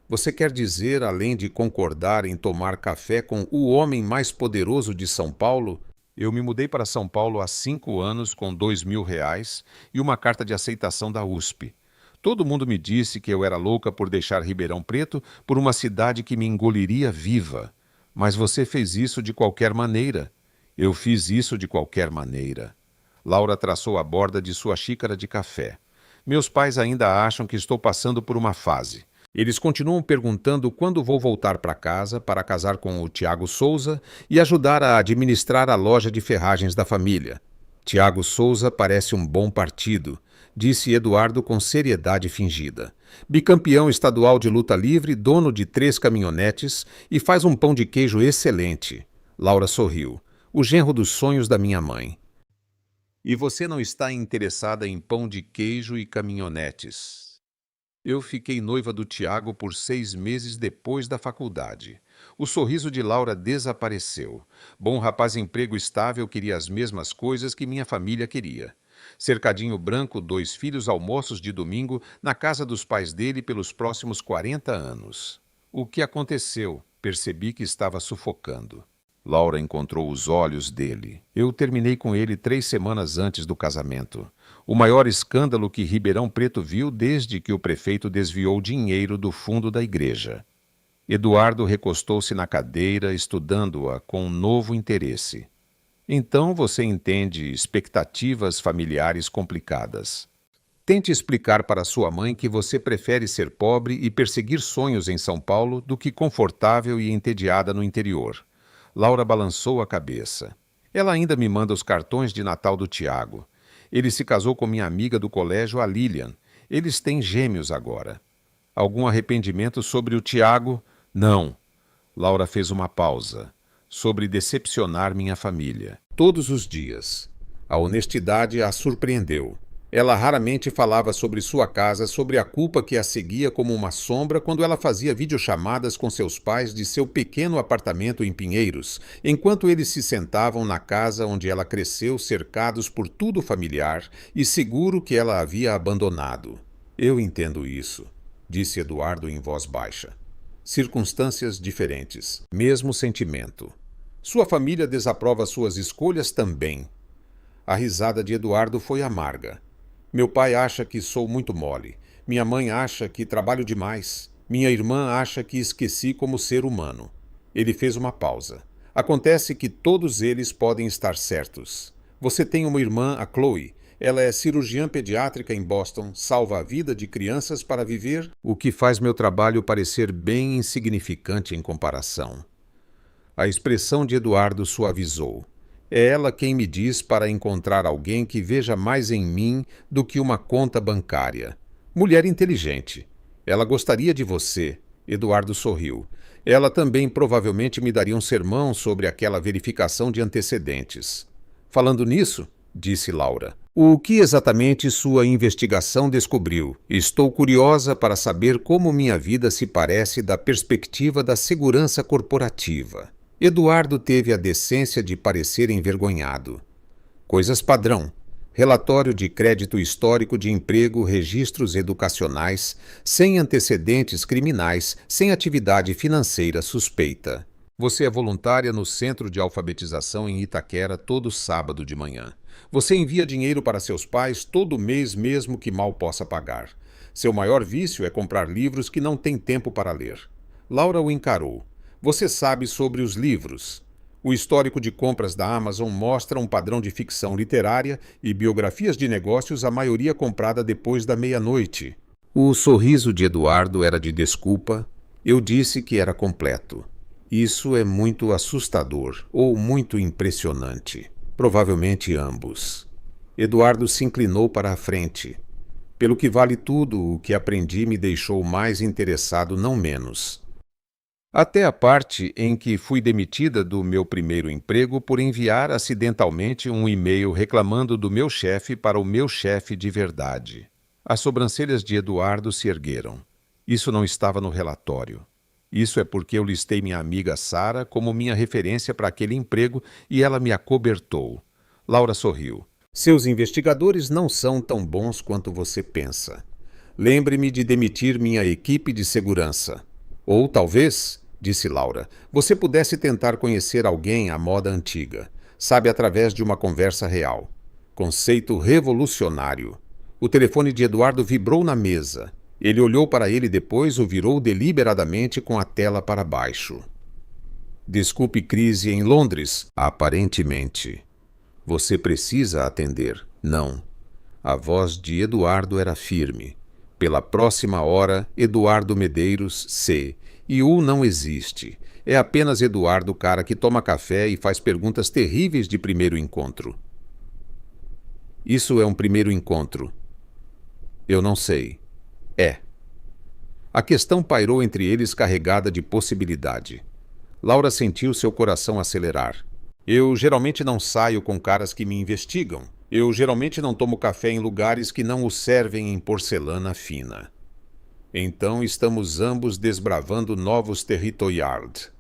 Você quer dizer, além de concordar em tomar café com o homem mais poderoso de São Paulo? Eu me mudei para São Paulo há 5 anos com R$ 2.000 e uma carta de aceitação da USP. Todo mundo me disse que eu era louca por deixar Ribeirão Preto por uma cidade que me engoliria viva. Mas você fez isso de qualquer maneira. Eu fiz isso de qualquer maneira. Laura traçou a borda de sua xícara de café. Meus pais ainda acham que estou passando por uma fase. Eles continuam perguntando quando vou voltar para casa para casar com o Tiago Souza e ajudar a administrar a loja de ferragens da família. Tiago Souza parece um bom partido, disse Eduardo com seriedade fingida. Bicampeão estadual de luta livre, dono de 3 caminhonetes e faz um pão de queijo excelente. Laura sorriu. O genro dos sonhos da minha mãe. E você não está interessada em pão de queijo e caminhonetes? Eu fiquei noiva do Tiago por 6 meses depois da faculdade. O sorriso de Laura desapareceu. Bom rapaz, emprego estável, queria as mesmas coisas que minha família queria. Cercadinho branco, 2 filhos, almoços de domingo, na casa dos pais dele pelos próximos 40 anos. O que aconteceu? Percebi que estava sufocando. Laura encontrou os olhos dele. Eu terminei com ele 3 semanas antes do casamento. O maior escândalo que Ribeirão Preto viu desde que o prefeito desviou dinheiro do fundo da igreja. Eduardo recostou-se na cadeira, estudando-a com um novo interesse. Então você entende expectativas familiares complicadas. Tente explicar para sua mãe que você prefere ser pobre e perseguir sonhos em São Paulo do que confortável e entediada no interior. Laura balançou a cabeça. Ela ainda me manda os cartões de Natal do Tiago. Ele se casou com minha amiga do colégio, a Lilian. Eles têm gêmeos agora. Algum arrependimento sobre o Tiago? Não. Laura fez uma pausa. Sobre decepcionar minha família. Todos os dias. A honestidade a surpreendeu. Ela raramente falava sobre sua casa, sobre a culpa que a seguia como uma sombra quando ela fazia videochamadas com seus pais de seu pequeno apartamento em Pinheiros, enquanto eles se sentavam na casa onde ela cresceu, cercados por tudo familiar e seguro que ela havia abandonado. Eu entendo isso, disse Eduardo em voz baixa. Circunstâncias diferentes, mesmo sentimento. Sua família desaprova suas escolhas também. A risada de Eduardo foi amarga. Meu pai acha que sou muito mole. Minha mãe acha que trabalho demais. Minha irmã acha que esqueci como ser humano. Ele fez uma pausa. Acontece que todos eles podem estar certos. Você tem uma irmã, a Chloe. Ela é cirurgiã pediátrica em Boston, salva a vida de crianças para viver, o que faz meu trabalho parecer bem insignificante em comparação. A expressão de Eduardo suavizou. É ela quem me diz para encontrar alguém que veja mais em mim do que uma conta bancária. Mulher inteligente. Ela gostaria de você. Eduardo sorriu. Ela também provavelmente me daria um sermão sobre aquela verificação de antecedentes. Falando nisso, disse Laura, o que exatamente sua investigação descobriu? Estou curiosa para saber como minha vida se parece da perspectiva da segurança corporativa. Eduardo teve a decência de parecer envergonhado. Coisas padrão. Relatório de crédito histórico de emprego, registros educacionais, sem antecedentes criminais, sem atividade financeira suspeita. Você é voluntária no Centro de Alfabetização em Itaquera todo sábado de manhã. Você envia dinheiro para seus pais todo mês, mesmo que mal possa pagar. Seu maior vício é comprar livros que não tem tempo para ler. Laura o encarou. Você sabe sobre os livros. O histórico de compras da Amazon mostra um padrão de ficção literária e biografias de negócios, a maioria comprada depois da meia-noite. O sorriso de Eduardo era de desculpa. Eu disse que era completo. Isso é muito assustador ou muito impressionante. Provavelmente ambos. Eduardo se inclinou para a frente. Pelo que vale tudo, o que aprendi me deixou mais interessado, não menos. Até a parte em que fui demitida do meu primeiro emprego por enviar acidentalmente um e-mail reclamando do meu chefe para o meu chefe de verdade. As sobrancelhas de Eduardo se ergueram. Isso não estava no relatório. Isso é porque eu listei minha amiga Sara como minha referência para aquele emprego e ela me acobertou. Laura sorriu. Seus investigadores não são tão bons quanto você pensa. Lembre-me de demitir minha equipe de segurança. Ou talvez, disse Laura, você pudesse tentar conhecer alguém à moda antiga. Sabe, através de uma conversa real. Conceito revolucionário. O telefone de Eduardo vibrou na mesa. Ele olhou para ele e depois o virou deliberadamente com a tela para baixo. Desculpe, crise em Londres? Aparentemente. Você precisa atender. Não. A voz de Eduardo era firme. Pela próxima hora, Eduardo Medeiros, C. E U não existe. É apenas Eduardo, cara que toma café e faz perguntas terríveis de primeiro encontro. Isso é um primeiro encontro. Eu não sei. É. A questão pairou entre eles carregada de possibilidade. Laura sentiu seu coração acelerar. Eu geralmente não saio com caras que me investigam. Eu geralmente não tomo café em lugares que não o servem em porcelana fina. Então estamos ambos desbravando novos territórios.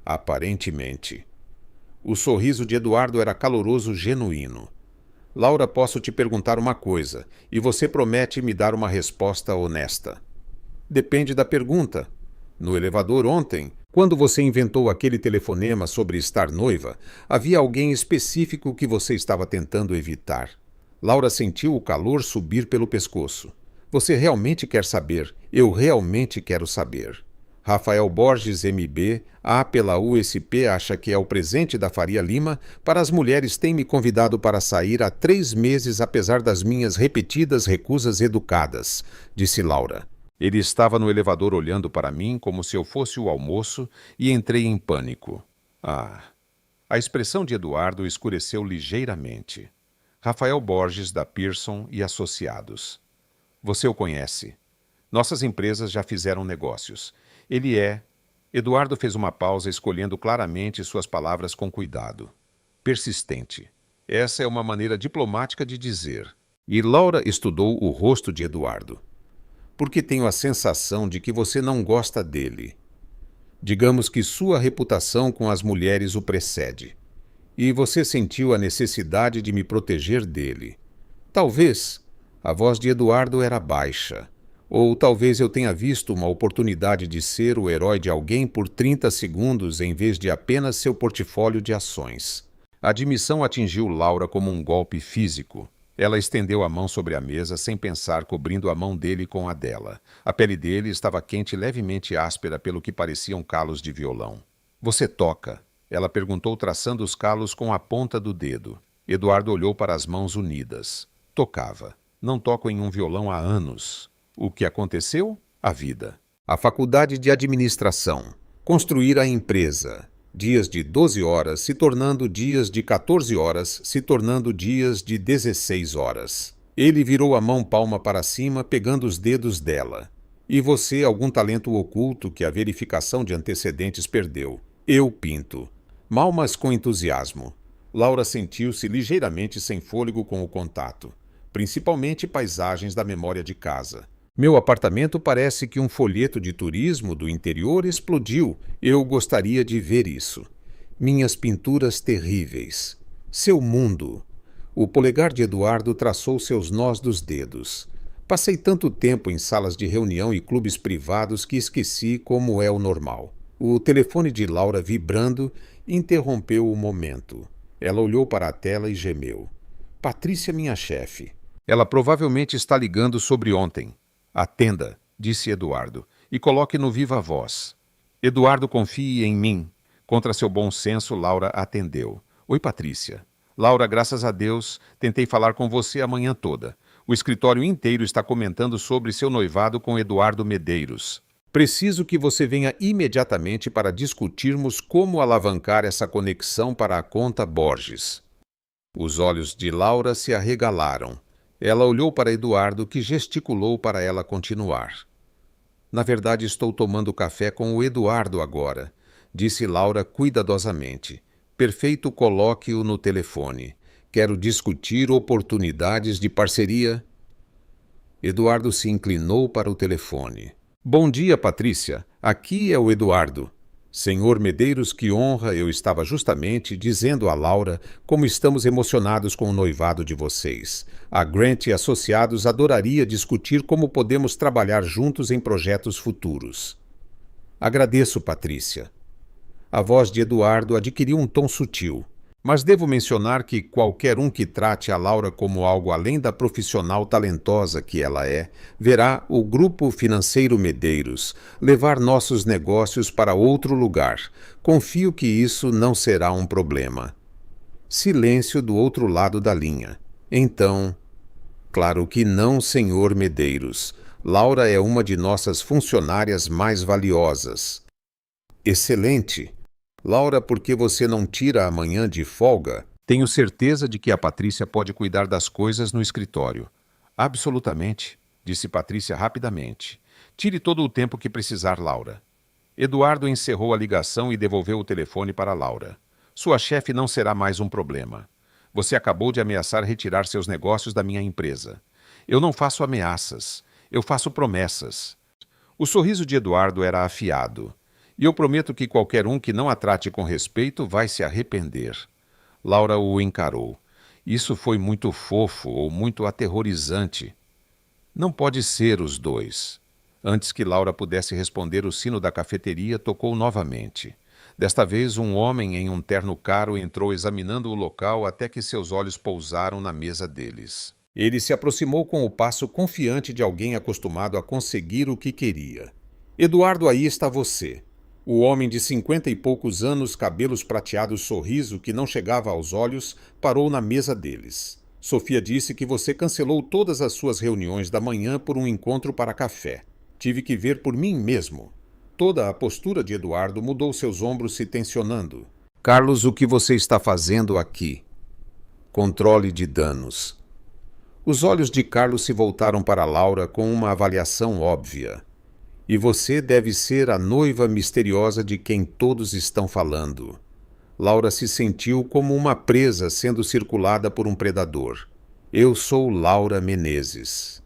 Aparentemente. O sorriso de Eduardo era caloroso, genuíno. Laura, posso te perguntar uma coisa, e você promete me dar uma resposta honesta. Depende da pergunta. No elevador ontem, quando você inventou aquele telefonema sobre estar noiva, havia alguém específico que você estava tentando evitar. Laura sentiu o calor subir pelo pescoço. Você realmente quer saber? Eu realmente quero saber. Rafael Borges, MB, A pela USP, acha que é o presente da Faria Lima. Para as mulheres, tem me convidado para sair há 3 meses, apesar das minhas repetidas recusas educadas, disse Laura. Ele estava no elevador olhando para mim como se eu fosse o almoço e entrei em pânico. A expressão de Eduardo escureceu ligeiramente. Rafael Borges, da Pearson e Associados. Você o conhece. Nossas empresas já fizeram negócios. Ele é... Eduardo fez uma pausa, escolhendo claramente suas palavras com cuidado. Persistente. Essa é uma maneira diplomática de dizer. E Laura estudou o rosto de Eduardo. Porque tenho a sensação de que você não gosta dele. Digamos que sua reputação com as mulheres o precede. E você sentiu a necessidade de me proteger dele. Talvez. A voz de Eduardo era baixa. Ou talvez eu tenha visto uma oportunidade de ser o herói de alguém por 30 segundos em vez de apenas seu portfólio de ações. A admissão atingiu Laura como um golpe físico. Ela estendeu a mão sobre a mesa sem pensar, cobrindo a mão dele com a dela. A pele dele estava quente e levemente áspera pelo que pareciam calos de violão. Você toca? Ela perguntou, traçando os calos com a ponta do dedo. Eduardo olhou para as mãos unidas. Tocava. Não toco em um violão há anos. O que aconteceu? A vida. A faculdade de administração. Construir a empresa. Dias de 12 horas se tornando dias de 14 horas, se tornando dias de 16 horas. Ele virou a mão palma para cima, pegando os dedos dela. E você, algum talento oculto que a verificação de antecedentes perdeu. Eu pinto. Mal, mas com entusiasmo. Laura sentiu-se ligeiramente sem fôlego com o contato. Principalmente paisagens da memória de casa. Meu apartamento parece que um folheto de turismo do interior explodiu. Eu gostaria de ver isso. Minhas pinturas terríveis. Seu mundo. O polegar de Eduardo traçou seus nós dos dedos. Passei tanto tempo em salas de reunião e clubes privados que esqueci como é o normal. O telefone de Laura vibrando interrompeu o momento. Ela olhou para a tela e gemeu. Patrícia, minha chefe. Ela provavelmente está ligando sobre ontem. Atenda, disse Eduardo, e coloque no viva voz. Eduardo, confie em mim. Contra seu bom senso, Laura atendeu. Oi, Patrícia. Laura, graças a Deus, tentei falar com você a manhã toda. O escritório inteiro está comentando sobre seu noivado com Eduardo Medeiros. Preciso que você venha imediatamente para discutirmos como alavancar essa conexão para a conta Borges. Os olhos de Laura se arregalaram. Ela olhou para Eduardo, que gesticulou para ela continuar. Na verdade, estou tomando café com o Eduardo agora, disse Laura cuidadosamente. Perfeito, coloque-o no telefone. Quero discutir oportunidades de parceria. Eduardo se inclinou para o telefone. Bom dia, Patrícia. Aqui é o Eduardo. Senhor Medeiros, que honra, eu estava justamente dizendo a Laura como estamos emocionados com o noivado de vocês. A Grant e Associados adoraria discutir como podemos trabalhar juntos em projetos futuros. Agradeço, Patrícia. A voz de Eduardo adquiriu um tom sutil. Mas devo mencionar que qualquer um que trate a Laura como algo além da profissional talentosa que ela é, verá o Grupo Financeiro Medeiros levar nossos negócios para outro lugar. Confio que isso não será um problema. Silêncio do outro lado da linha. Então, claro que não, senhor Medeiros. Laura é uma de nossas funcionárias mais valiosas. Excelente. Laura, por que você não tira amanhã de folga? Tenho certeza de que a Patrícia pode cuidar das coisas no escritório. Absolutamente, disse Patrícia rapidamente. Tire todo o tempo que precisar, Laura. Eduardo encerrou a ligação e devolveu o telefone para Laura. Sua chefe não será mais um problema. Você acabou de ameaçar retirar seus negócios da minha empresa. Eu não faço ameaças. Eu faço promessas. O sorriso de Eduardo era afiado. E eu prometo que qualquer um que não a trate com respeito vai se arrepender. Laura o encarou. Isso foi muito fofo ou muito aterrorizante. Não pode ser os dois. Antes que Laura pudesse responder, o sino da cafeteria tocou novamente. Desta vez, um homem em um terno caro entrou examinando o local até que seus olhos pousaram na mesa deles. Ele se aproximou com o passo confiante de alguém acostumado a conseguir o que queria. Eduardo, aí está você. O homem de 50 e poucos anos, cabelos prateados, sorriso que não chegava aos olhos, parou na mesa deles. Sofia disse que você cancelou todas as suas reuniões da manhã por um encontro para café. Tive que ver por mim mesmo. Toda a postura de Eduardo mudou, seus ombros se tensionando. Carlos, o que você está fazendo aqui? Controle de danos. Os olhos de Carlos se voltaram para Laura com uma avaliação óbvia. E você deve ser a noiva misteriosa de quem todos estão falando. Laura se sentiu como uma presa sendo circulada por um predador. Eu sou Laura Menezes.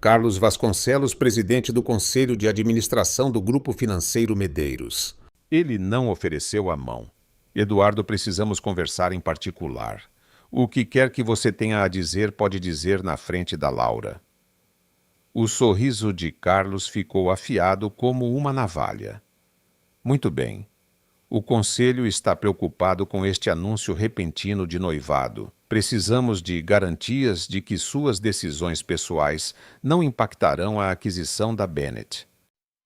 Carlos Vasconcelos, presidente do Conselho de Administração do Grupo Financeiro Medeiros. Ele não ofereceu a mão. Eduardo, precisamos conversar em particular. O que quer que você tenha a dizer, pode dizer na frente da Laura. O sorriso de Carlos ficou afiado como uma navalha. Muito bem. O conselho está preocupado com este anúncio repentino de noivado. Precisamos de garantias de que suas decisões pessoais não impactarão a aquisição da Bennett.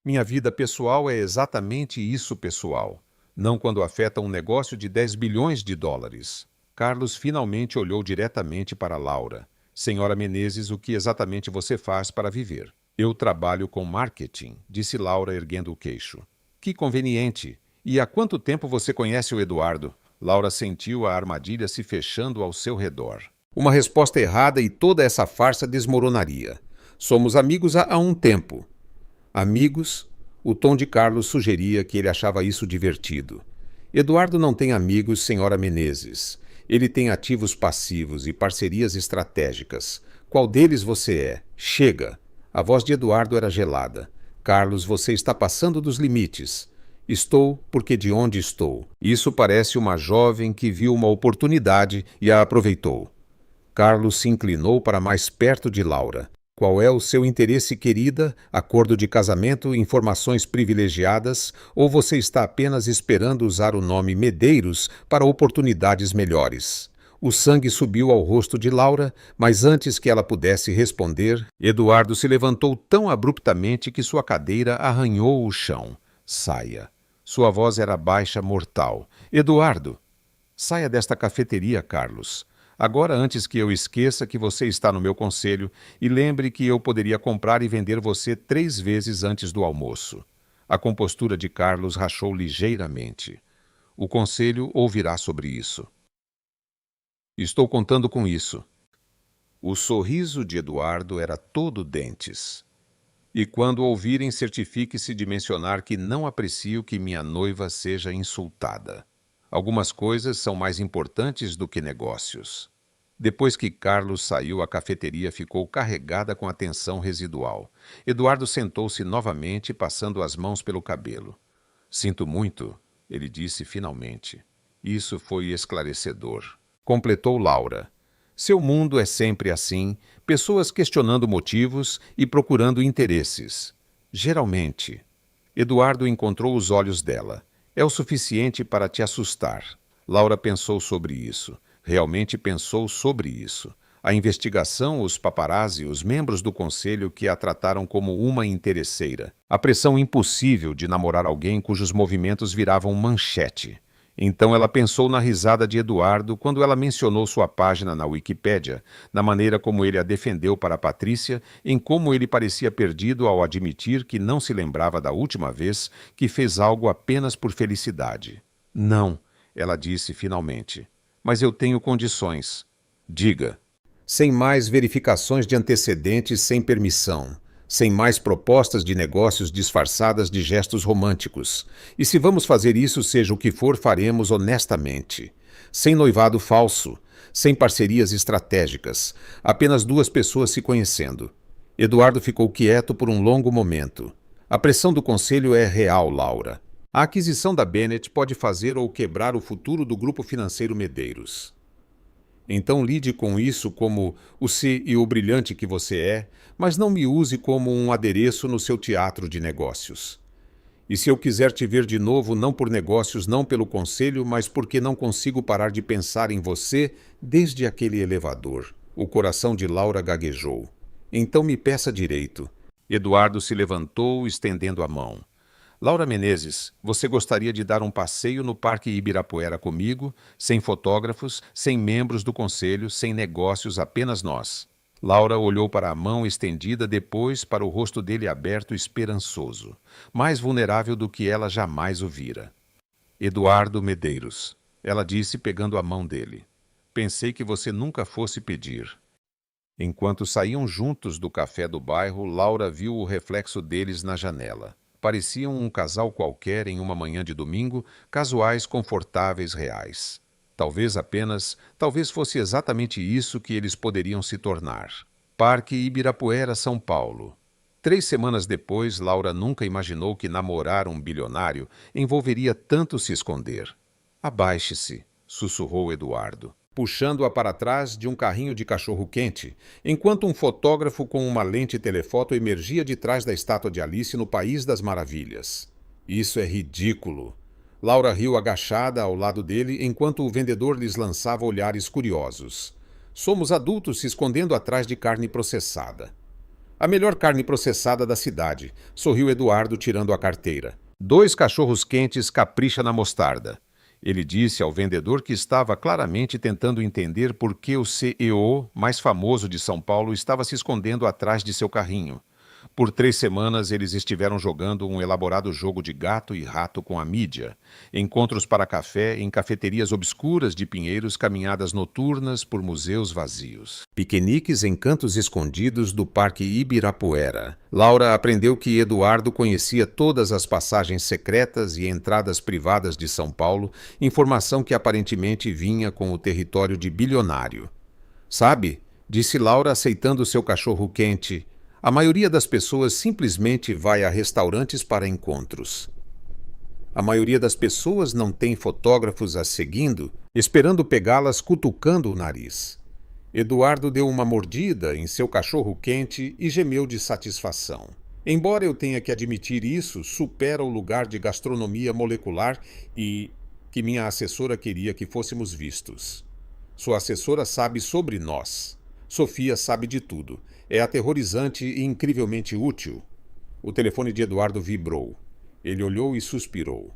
Minha vida pessoal é exatamente isso pessoal, não quando afeta um negócio de 10 bilhões de dólares. Carlos finalmente olhou diretamente para Laura. Senhora Menezes, o que exatamente você faz para viver? Eu trabalho com marketing, disse Laura erguendo o queixo. Que conveniente! E há quanto tempo você conhece o Eduardo? Laura sentiu a armadilha se fechando ao seu redor. Uma resposta errada e toda essa farsa desmoronaria. Somos amigos há um tempo. Amigos? O tom de Carlos sugeria que ele achava isso divertido. Eduardo não tem amigos, senhora Menezes. Ele tem ativos passivos e parcerias estratégicas. Qual deles você é? Chega! A voz de Eduardo era gelada. Carlos, você está passando dos limites. Estou porque de onde estou. Isso parece uma jovem que viu uma oportunidade e a aproveitou. Carlos se inclinou para mais perto de Laura. Qual é o seu interesse, querida? Acordo de casamento, informações privilegiadas, ou você está apenas esperando usar o nome Medeiros para oportunidades melhores? O sangue subiu ao rosto de Laura, mas antes que ela pudesse responder, Eduardo se levantou tão abruptamente que sua cadeira arranhou o chão. Saia. Sua voz era baixa, mortal. Eduardo! Saia desta cafeteria, Carlos. Agora, antes que eu esqueça que você está no meu conselho, e lembre que eu poderia comprar e vender você 3 vezes antes do almoço. A compostura de Carlos rachou ligeiramente. O conselho ouvirá sobre isso. Estou contando com isso. O sorriso de Eduardo era todo dentes. E quando ouvirem, certifique-se de mencionar que não aprecio que minha noiva seja insultada. Algumas coisas são mais importantes do que negócios. Depois que Carlos saiu, a cafeteria ficou carregada com a tensão residual. Eduardo sentou-se novamente, passando as mãos pelo cabelo. Sinto muito, ele disse finalmente. Isso foi esclarecedor. Completou Laura. Seu mundo é sempre assim, pessoas questionando motivos e procurando interesses. Geralmente. Eduardo encontrou os olhos dela. É o suficiente para te assustar. Laura pensou sobre isso. Realmente pensou sobre isso. A investigação, os paparazzi, os membros do conselho que a trataram como uma interesseira. A pressão impossível de namorar alguém cujos movimentos viravam manchete. Então ela pensou na risada de Eduardo quando ela mencionou sua página na Wikipédia, na maneira como ele a defendeu para Patrícia, em como ele parecia perdido ao admitir que não se lembrava da última vez que fez algo apenas por felicidade. Não, ela disse finalmente. Mas eu tenho condições. Diga. Sem mais verificações de antecedentes sem permissão. Sem mais propostas de negócios disfarçadas de gestos românticos. E se vamos fazer isso, seja o que for, faremos honestamente. Sem noivado falso. Sem parcerias estratégicas. Apenas 2 pessoas se conhecendo. Eduardo ficou quieto por um longo momento. A pressão do conselho é real, Laura. A aquisição da Bennett pode fazer ou quebrar o futuro do grupo financeiro Medeiros. Então lide com isso como o CEO brilhante que você é, mas não me use como um adereço no seu teatro de negócios. E se eu quiser te ver de novo, não por negócios, não pelo conselho, mas porque não consigo parar de pensar em você desde aquele elevador. O coração de Laura gaguejou. Então me peça direito. Eduardo se levantou, estendendo a mão. Laura Menezes, você gostaria de dar um passeio no Parque Ibirapuera comigo, sem fotógrafos, sem membros do conselho, sem negócios, apenas nós. Laura olhou para a mão estendida, depois para o rosto dele aberto, esperançoso, mais vulnerável do que ela jamais o vira. Eduardo Medeiros, ela disse pegando a mão dele. Pensei que você nunca fosse pedir. Enquanto saíam juntos do café do bairro, Laura viu o reflexo deles na janela. Pareciam um casal qualquer em uma manhã de domingo, casuais, confortáveis, reais. Talvez fosse exatamente isso que eles poderiam se tornar. Parque Ibirapuera, São Paulo. 3 semanas depois, Laura nunca imaginou que namorar um bilionário envolveria tanto se esconder. Abaixe-se, sussurrou Eduardo, puxando-a para trás de um carrinho de cachorro-quente, enquanto um fotógrafo com uma lente telefoto emergia de trás da estátua de Alice no País das Maravilhas. Isso é ridículo. Laura riu agachada ao lado dele, enquanto o vendedor lhes lançava olhares curiosos. Somos adultos se escondendo atrás de carne processada. A melhor carne processada da cidade, sorriu Eduardo tirando a carteira. 2 cachorros quentes capricha na mostarda. Ele disse ao vendedor que estava claramente tentando entender por que o CEO mais famoso de São Paulo estava se escondendo atrás de seu carrinho. Por 3 semanas, eles estiveram jogando um elaborado jogo de gato e rato com a mídia. Encontros para café em cafeterias obscuras de Pinheiros, caminhadas noturnas por museus vazios. Piqueniques em cantos escondidos do Parque Ibirapuera. Laura aprendeu que Eduardo conhecia todas as passagens secretas e entradas privadas de São Paulo, informação que aparentemente vinha com o território de bilionário. Sabe, disse Laura aceitando seu cachorro quente, a maioria das pessoas simplesmente vai a restaurantes para encontros. A maioria das pessoas não tem fotógrafos as seguindo, esperando pegá-las cutucando o nariz. Eduardo deu uma mordida em seu cachorro quente e gemeu de satisfação. Embora eu tenha que admitir isso, supera o lugar de gastronomia molecular e que minha assessora queria que fôssemos vistos. Sua assessora sabe sobre nós. Sofia sabe de tudo. É aterrorizante e incrivelmente útil. O telefone de Eduardo vibrou. Ele olhou e suspirou.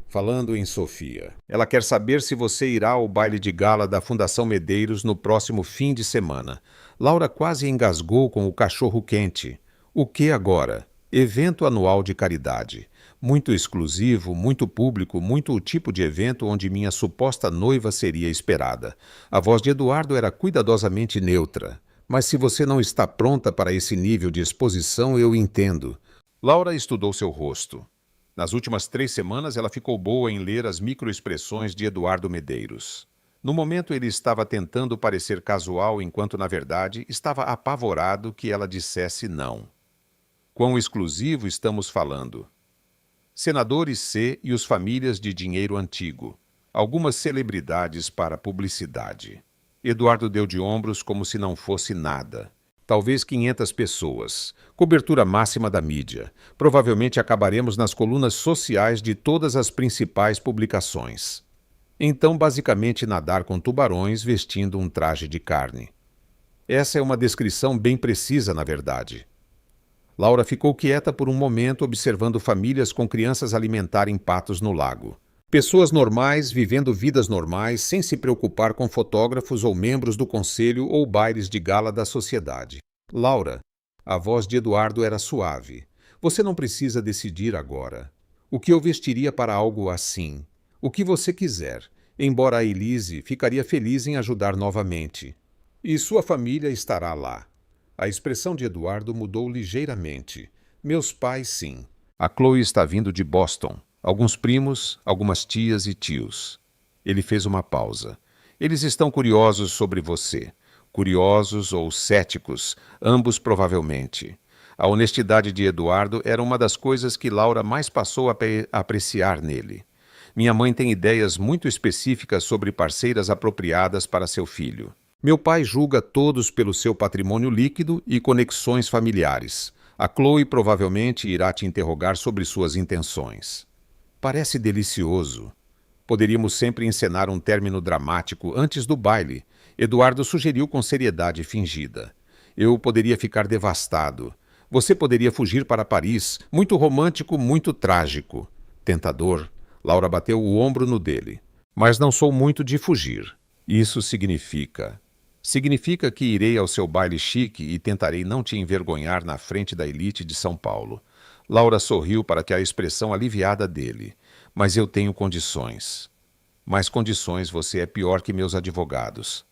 Falando em Sofia. Ela quer saber se você irá ao baile de gala da Fundação Medeiros no próximo fim de semana. Laura quase engasgou com o cachorro quente. O que agora? Evento anual de caridade. Muito exclusivo, muito público, muito o tipo de evento onde minha suposta noiva seria esperada. A voz de Eduardo era cuidadosamente neutra. Mas se você não está pronta para esse nível de exposição, eu entendo. Laura estudou seu rosto. Nas últimas 3 semanas, ela ficou boa em ler as microexpressões de Eduardo Medeiros. No momento, ele estava tentando parecer casual, enquanto, na verdade, estava apavorado que ela dissesse não. Quão exclusivo estamos falando? Senadores C e os famílias de dinheiro antigo. Algumas celebridades para publicidade. Eduardo deu de ombros como se não fosse nada. Talvez 500 pessoas. Cobertura máxima da mídia. Provavelmente acabaremos nas colunas sociais de todas as principais publicações. Então, basicamente, nadar com tubarões vestindo um traje de carne. Essa é uma descrição bem precisa, na verdade. Laura ficou quieta por um momento observando famílias com crianças alimentarem patos no lago. Pessoas normais vivendo vidas normais sem se preocupar com fotógrafos ou membros do conselho ou bailes de gala da sociedade. Laura, a voz de Eduardo era suave. Você não precisa decidir agora. O que eu vestiria para algo assim? O que você quiser, embora a Elise ficaria feliz em ajudar novamente. E sua família estará lá. A expressão de Eduardo mudou ligeiramente. Meus pais, sim. A Chloe está vindo de Boston. Alguns primos, algumas tias e tios. Ele fez uma pausa. Eles estão curiosos sobre você. Curiosos ou céticos, ambos provavelmente. A honestidade de Eduardo era uma das coisas que Laura mais passou a apreciar nele. Minha mãe tem ideias muito específicas sobre parceiras apropriadas para seu filho. Meu pai julga todos pelo seu patrimônio líquido e conexões familiares. A Chloe provavelmente irá te interrogar sobre suas intenções. Parece delicioso. Poderíamos sempre encenar um término dramático antes do baile. Eduardo sugeriu com seriedade fingida. Eu poderia ficar devastado. Você poderia fugir para Paris. Muito romântico, muito trágico. Tentador. Laura bateu o ombro no dele. Mas não sou muito de fugir. Isso significa que irei ao seu baile chique e tentarei não te envergonhar na frente da elite de São Paulo. Laura sorriu para que a expressão aliviada dele. Mas eu tenho condições. Mais condições você é pior que meus advogados.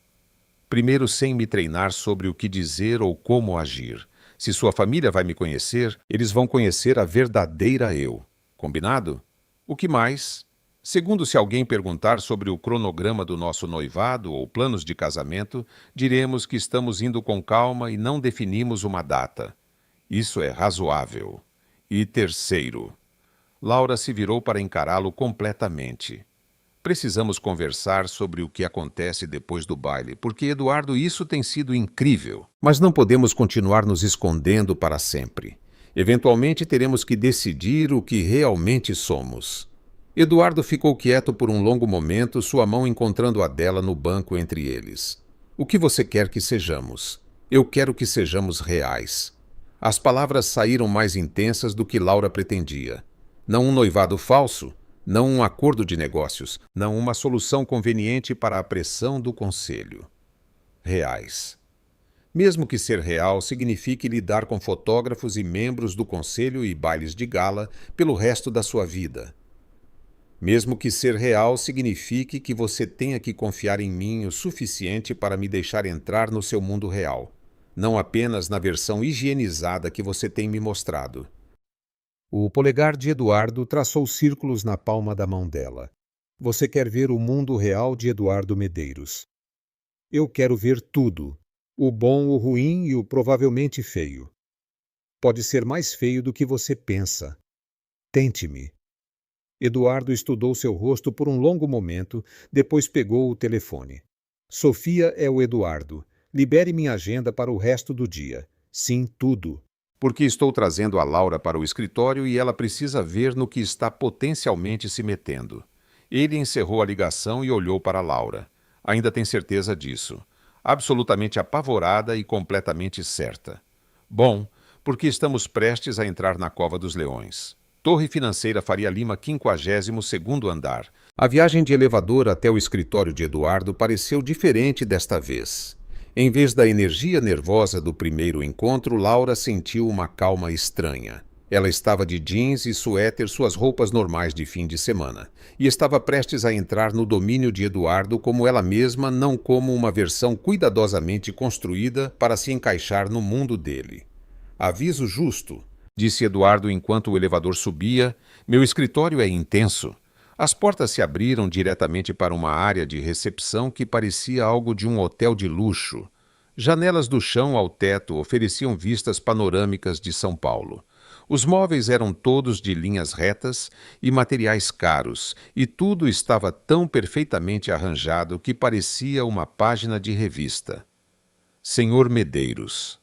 Primeiro, sem me treinar sobre o que dizer ou como agir. Se sua família vai me conhecer, eles vão conhecer a verdadeira eu. Combinado? O que mais? Segundo, se alguém perguntar sobre o cronograma do nosso noivado ou planos de casamento, diremos que estamos indo com calma e não definimos uma data. Isso é razoável. E terceiro, Laura se virou para encará-lo completamente. Precisamos conversar sobre o que acontece depois do baile, porque, Eduardo, isso tem sido incrível. Mas não podemos continuar nos escondendo para sempre. Eventualmente teremos que decidir o que realmente somos. Eduardo ficou quieto por um longo momento, sua mão encontrando a dela no banco entre eles. O que você quer que sejamos? Eu quero que sejamos reais. As palavras saíram mais intensas do que Laura pretendia. Não um noivado falso, não um acordo de negócios, não uma solução conveniente para a pressão do conselho. Reais. Mesmo que ser real signifique lidar com fotógrafos e membros do conselho e bailes de gala pelo resto da sua vida. Mesmo que ser real signifique que você tenha que confiar em mim o suficiente para me deixar entrar no seu mundo real, não apenas na versão higienizada que você tem me mostrado. O polegar de Eduardo traçou círculos na palma da mão dela. Você quer ver o mundo real de Eduardo Medeiros. Eu quero ver tudo, o bom, o ruim e o provavelmente feio. Pode ser mais feio do que você pensa. Tente-me. Eduardo estudou seu rosto por um longo momento, depois pegou o telefone. Sofia é o Eduardo. Libere minha agenda para o resto do dia. Sim, tudo. Porque estou trazendo a Laura para o escritório e ela precisa ver no que está potencialmente se metendo. Ele encerrou a ligação e olhou para Laura. Ainda tem certeza disso. Absolutamente apavorada e completamente certa. Bom, porque estamos prestes a entrar na Cova dos Leões. Torre Financeira Faria Lima, 52º andar. A viagem de elevador até o escritório de Eduardo pareceu diferente desta vez. Em vez da energia nervosa do primeiro encontro, Laura sentiu uma calma estranha. Ela estava de jeans e suéter, suas roupas normais de fim de semana, e estava prestes a entrar no domínio de Eduardo como ela mesma, não como uma versão cuidadosamente construída para se encaixar no mundo dele. Aviso justo, disse Eduardo enquanto o elevador subia, meu escritório é intenso. As portas se abriram diretamente para uma área de recepção que parecia algo de um hotel de luxo. Janelas do chão ao teto ofereciam vistas panorâmicas de São Paulo. Os móveis eram todos de linhas retas e materiais caros, e tudo estava tão perfeitamente arranjado que parecia uma página de revista. Senhor Medeiros.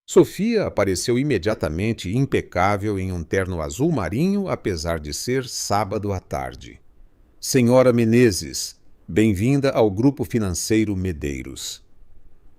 Sofia apareceu imediatamente impecável em um terno azul marinho, apesar de ser sábado à tarde. Senhora Menezes, bem-vinda ao Grupo Financeiro Medeiros.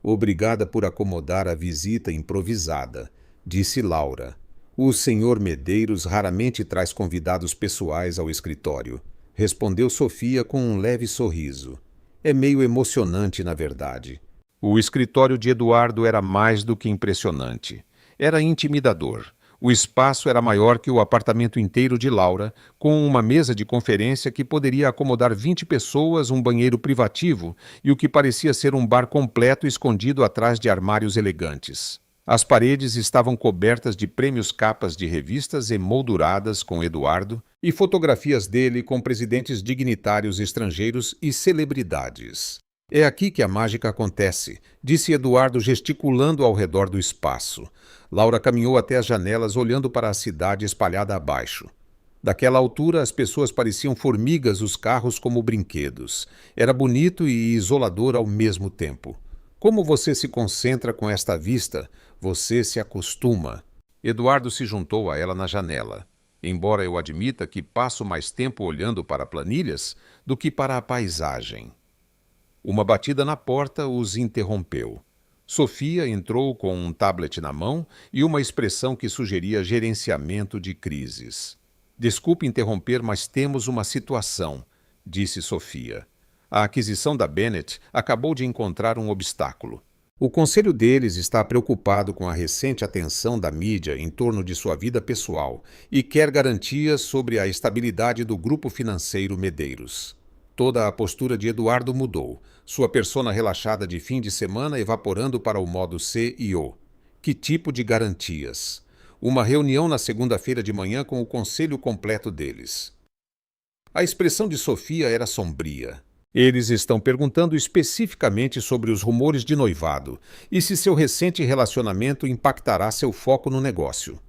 Obrigada por acomodar a visita improvisada, disse Laura. O senhor Medeiros raramente traz convidados pessoais ao escritório, respondeu Sofia com um leve sorriso. É meio emocionante, na verdade. O escritório de Eduardo era mais do que impressionante. Era intimidador. O espaço era maior que o apartamento inteiro de Laura, com uma mesa de conferência que poderia acomodar 20 pessoas, um banheiro privativo e o que parecia ser um bar completo escondido atrás de armários elegantes. As paredes estavam cobertas de prêmios capas de revistas emolduradas com Eduardo e fotografias dele com presidentes dignitários estrangeiros e celebridades. É aqui que a mágica acontece, disse Eduardo gesticulando ao redor do espaço. Laura caminhou até as janelas olhando para a cidade espalhada abaixo. Daquela altura, as pessoas pareciam formigas, os carros como brinquedos. Era bonito e isolador ao mesmo tempo. Como você se concentra com esta vista, você se acostuma. Eduardo se juntou a ela na janela. Embora eu admita que passo mais tempo olhando para planilhas do que para a paisagem. Uma batida na porta os interrompeu. Sofia entrou com um tablet na mão e uma expressão que sugeria gerenciamento de crises. Desculpe interromper, mas temos uma situação, disse Sofia. A aquisição da Bennett acabou de encontrar um obstáculo. O conselho deles está preocupado com a recente atenção da mídia em torno de sua vida pessoal e quer garantias sobre a estabilidade do Grupo Financeiro Medeiros. Toda a postura de Eduardo mudou, sua persona relaxada de fim de semana evaporando para o modo CEO. Que tipo de garantias? Uma reunião na segunda-feira de manhã com o conselho completo deles. A expressão de Sofia era sombria. Eles estão perguntando especificamente sobre os rumores de noivado e se seu recente relacionamento impactará seu foco no negócio.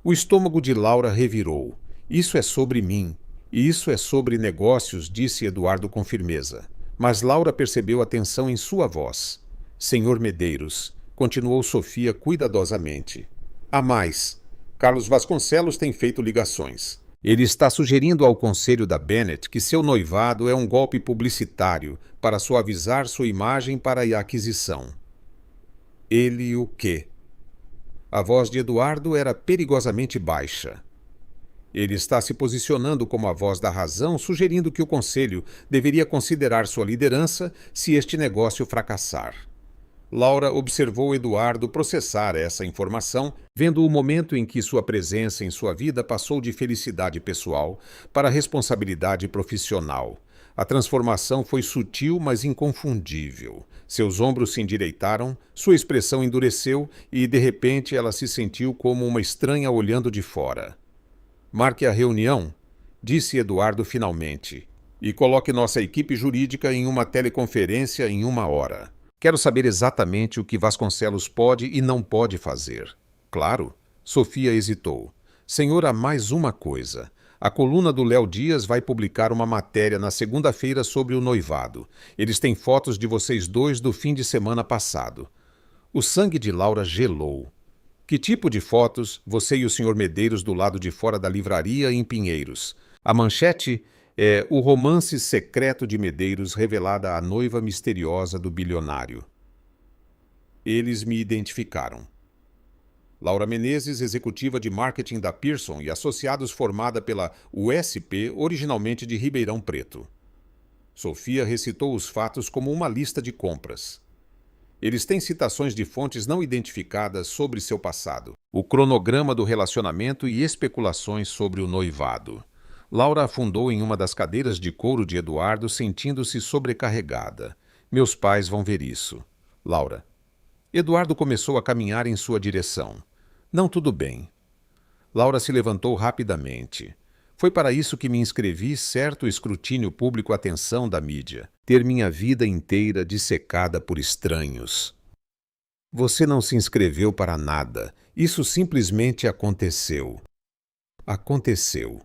O estômago de Laura revirou. Isso é sobre mim. E isso é sobre negócios, disse Eduardo com firmeza. Mas Laura percebeu a tensão em sua voz. Senhor Medeiros, continuou Sofia cuidadosamente. Há mais. Carlos Vasconcelos tem feito ligações. Ele está sugerindo ao conselho da Bennett que seu noivado é um golpe publicitário para suavizar sua imagem para a aquisição. Ele o quê? A voz de Eduardo era perigosamente baixa. Ele está se posicionando como a voz da razão, sugerindo que o conselho deveria considerar sua liderança se este negócio fracassar. Laura observou Eduardo processar essa informação, vendo o momento em que sua presença em sua vida passou de felicidade pessoal para responsabilidade profissional. A transformação foi sutil, mas inconfundível. Seus ombros se endireitaram, sua expressão endureceu e, de repente, ela se sentiu como uma estranha olhando de fora. Marque a reunião, disse Eduardo finalmente, e coloque nossa equipe jurídica em uma teleconferência em 1 hora. Quero saber exatamente o que Vasconcelos pode e não pode fazer. Claro, Sofia hesitou. Senhor, há mais uma coisa. A coluna do Léo Dias vai publicar uma matéria na segunda-feira sobre o noivado. Eles têm fotos de vocês dois do fim de semana passado. O sangue de Laura gelou. Que tipo de fotos? Você e o Sr. Medeiros do lado de fora da livraria em Pinheiros. A manchete é o romance secreto de Medeiros revelada à noiva misteriosa do bilionário. Eles me identificaram. Laura Menezes, executiva de marketing da Pearson e associados formada pela USP, originalmente de Ribeirão Preto. Sofia recitou os fatos como uma lista de compras. Eles têm citações de fontes não identificadas sobre seu passado, o cronograma do relacionamento e especulações sobre o noivado. Laura afundou em uma das cadeiras de couro de Eduardo, sentindo-se sobrecarregada. Meus pais vão ver isso. Laura. Eduardo começou a caminhar em sua direção. Não tudo bem. Laura se levantou rapidamente. Foi para isso que me inscrevi, certo escrutínio público, atenção da mídia. Ter minha vida inteira dissecada por estranhos. Você não se inscreveu para nada. Isso simplesmente aconteceu. Aconteceu.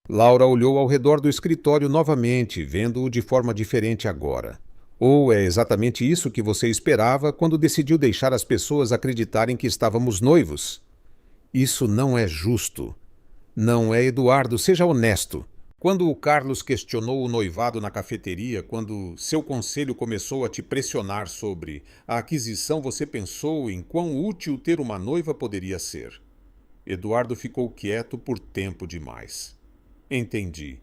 Laura olhou ao redor do escritório novamente, vendo-o de forma diferente agora. Ou é exatamente isso que você esperava quando decidiu deixar as pessoas acreditarem que estávamos noivos? Isso não é justo. Não é, Eduardo, seja honesto. Quando o Carlos questionou o noivado na cafeteria, quando seu conselho começou a te pressionar sobre a aquisição, você pensou em quão útil ter uma noiva poderia ser. Eduardo ficou quieto por tempo demais. Entendi.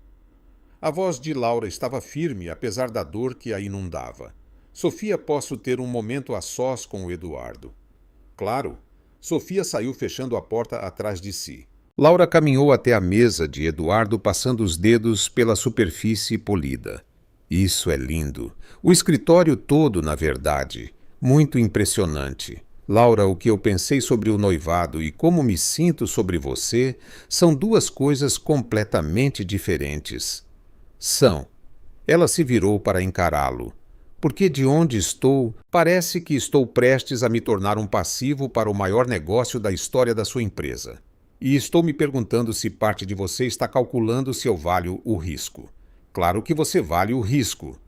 A voz de Laura estava firme, apesar da dor que a inundava. Sofia, posso ter um momento a sós com o Eduardo? Claro. Sofia saiu fechando a porta atrás de si. Laura caminhou até a mesa de Eduardo, passando os dedos pela superfície polida. Isso é lindo. O escritório todo, na verdade. Muito impressionante. Laura, o que eu pensei sobre o noivado e como me sinto sobre você são duas coisas completamente diferentes. São. Ela se virou para encará-lo. Porque de onde estou, parece que estou prestes a me tornar um passivo para o maior negócio da história da sua empresa. E estou me perguntando se parte de você está calculando se eu valho o risco. Claro que você vale o risco.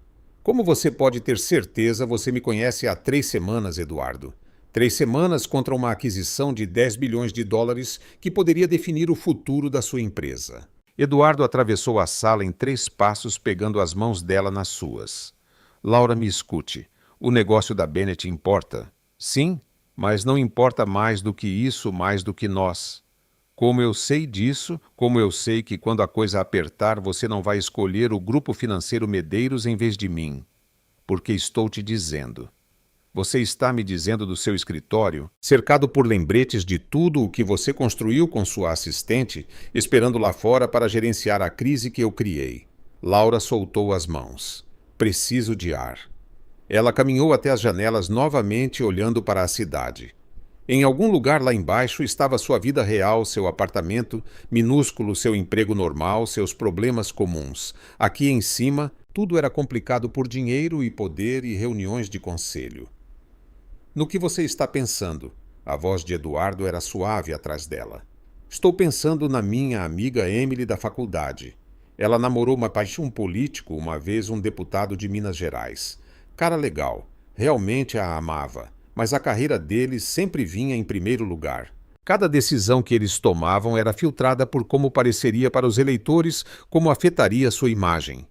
Como você pode ter certeza, você me conhece há 3 semanas, Eduardo. 3 semanas contra uma aquisição de 10 bilhões de dólares que poderia definir o futuro da sua empresa. Eduardo atravessou a sala em 3 passos, pegando as mãos dela nas suas. Laura, me escute. O negócio da Bennett importa? Sim, mas não importa mais do que isso, mais do que nós. Como eu sei disso, como eu sei que quando a coisa apertar você não vai escolher o grupo financeiro Medeiros em vez de mim. Porque estou te dizendo. Você está me dizendo do seu escritório, cercado por lembretes de tudo o que você construiu com sua assistente, esperando lá fora para gerenciar a crise que eu criei. Laura soltou as mãos. Preciso de ar. Ela caminhou até as janelas novamente, olhando para a cidade. Em algum lugar lá embaixo estava sua vida real, seu apartamento, minúsculo, seu emprego normal, seus problemas comuns. Aqui em cima, tudo era complicado por dinheiro e poder e reuniões de conselho. No que você está pensando? A voz de Eduardo era suave atrás dela. Estou pensando na minha amiga Emily da faculdade. Ela namorou um político, uma vez um deputado de Minas Gerais. Cara legal. Realmente a amava. Mas a carreira deles sempre vinha em primeiro lugar. Cada decisão que eles tomavam era filtrada por como pareceria para os eleitores, como afetaria sua imagem.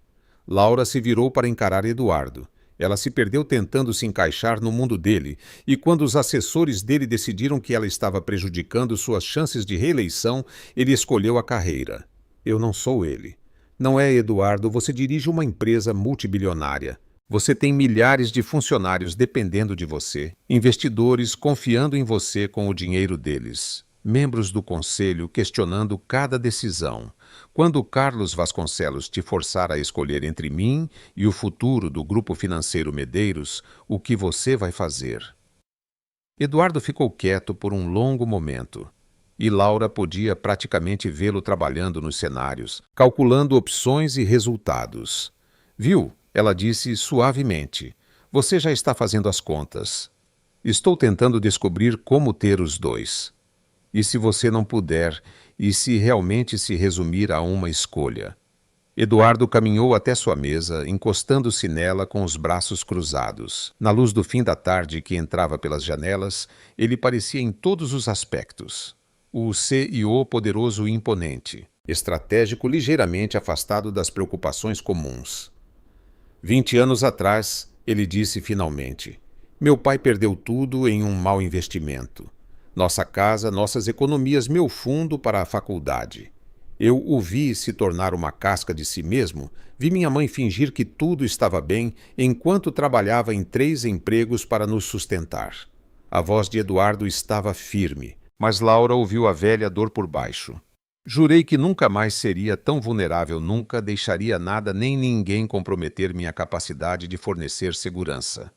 Laura se virou para encarar Eduardo. Ela se perdeu tentando se encaixar no mundo dele, e quando os assessores dele decidiram que ela estava prejudicando suas chances de reeleição, ele escolheu a carreira. Eu não sou ele. Não é, Eduardo, você dirige uma empresa multibilionária. Você tem milhares de funcionários dependendo de você, investidores confiando em você com o dinheiro deles, membros do conselho questionando cada decisão. Quando Carlos Vasconcelos te forçar a escolher entre mim e o futuro do grupo financeiro Medeiros, o que você vai fazer? Eduardo ficou quieto por um longo momento. E Laura podia praticamente vê-lo trabalhando nos cenários, calculando opções e resultados. Viu? Ela disse suavemente. Você já está fazendo as contas. Estou tentando descobrir como ter os dois. E se você não puder, e se realmente se resumir a uma escolha. Eduardo caminhou até sua mesa, encostando-se nela com os braços cruzados. Na luz do fim da tarde que entrava pelas janelas, ele parecia em todos os aspectos. O CEO poderoso e imponente, estratégico ligeiramente afastado das preocupações comuns. 20 anos atrás, ele disse finalmente: meu pai perdeu tudo em um mau investimento. Nossa casa, nossas economias, meu fundo para a faculdade. Eu o vi se tornar uma casca de si mesmo, vi minha mãe fingir que tudo estava bem enquanto trabalhava em 3 empregos para nos sustentar. A voz de Eduardo estava firme, mas Laura ouviu a velha dor por baixo. Jurei que nunca mais seria tão vulnerável, nunca deixaria nada nem ninguém comprometer minha capacidade de fornecer segurança.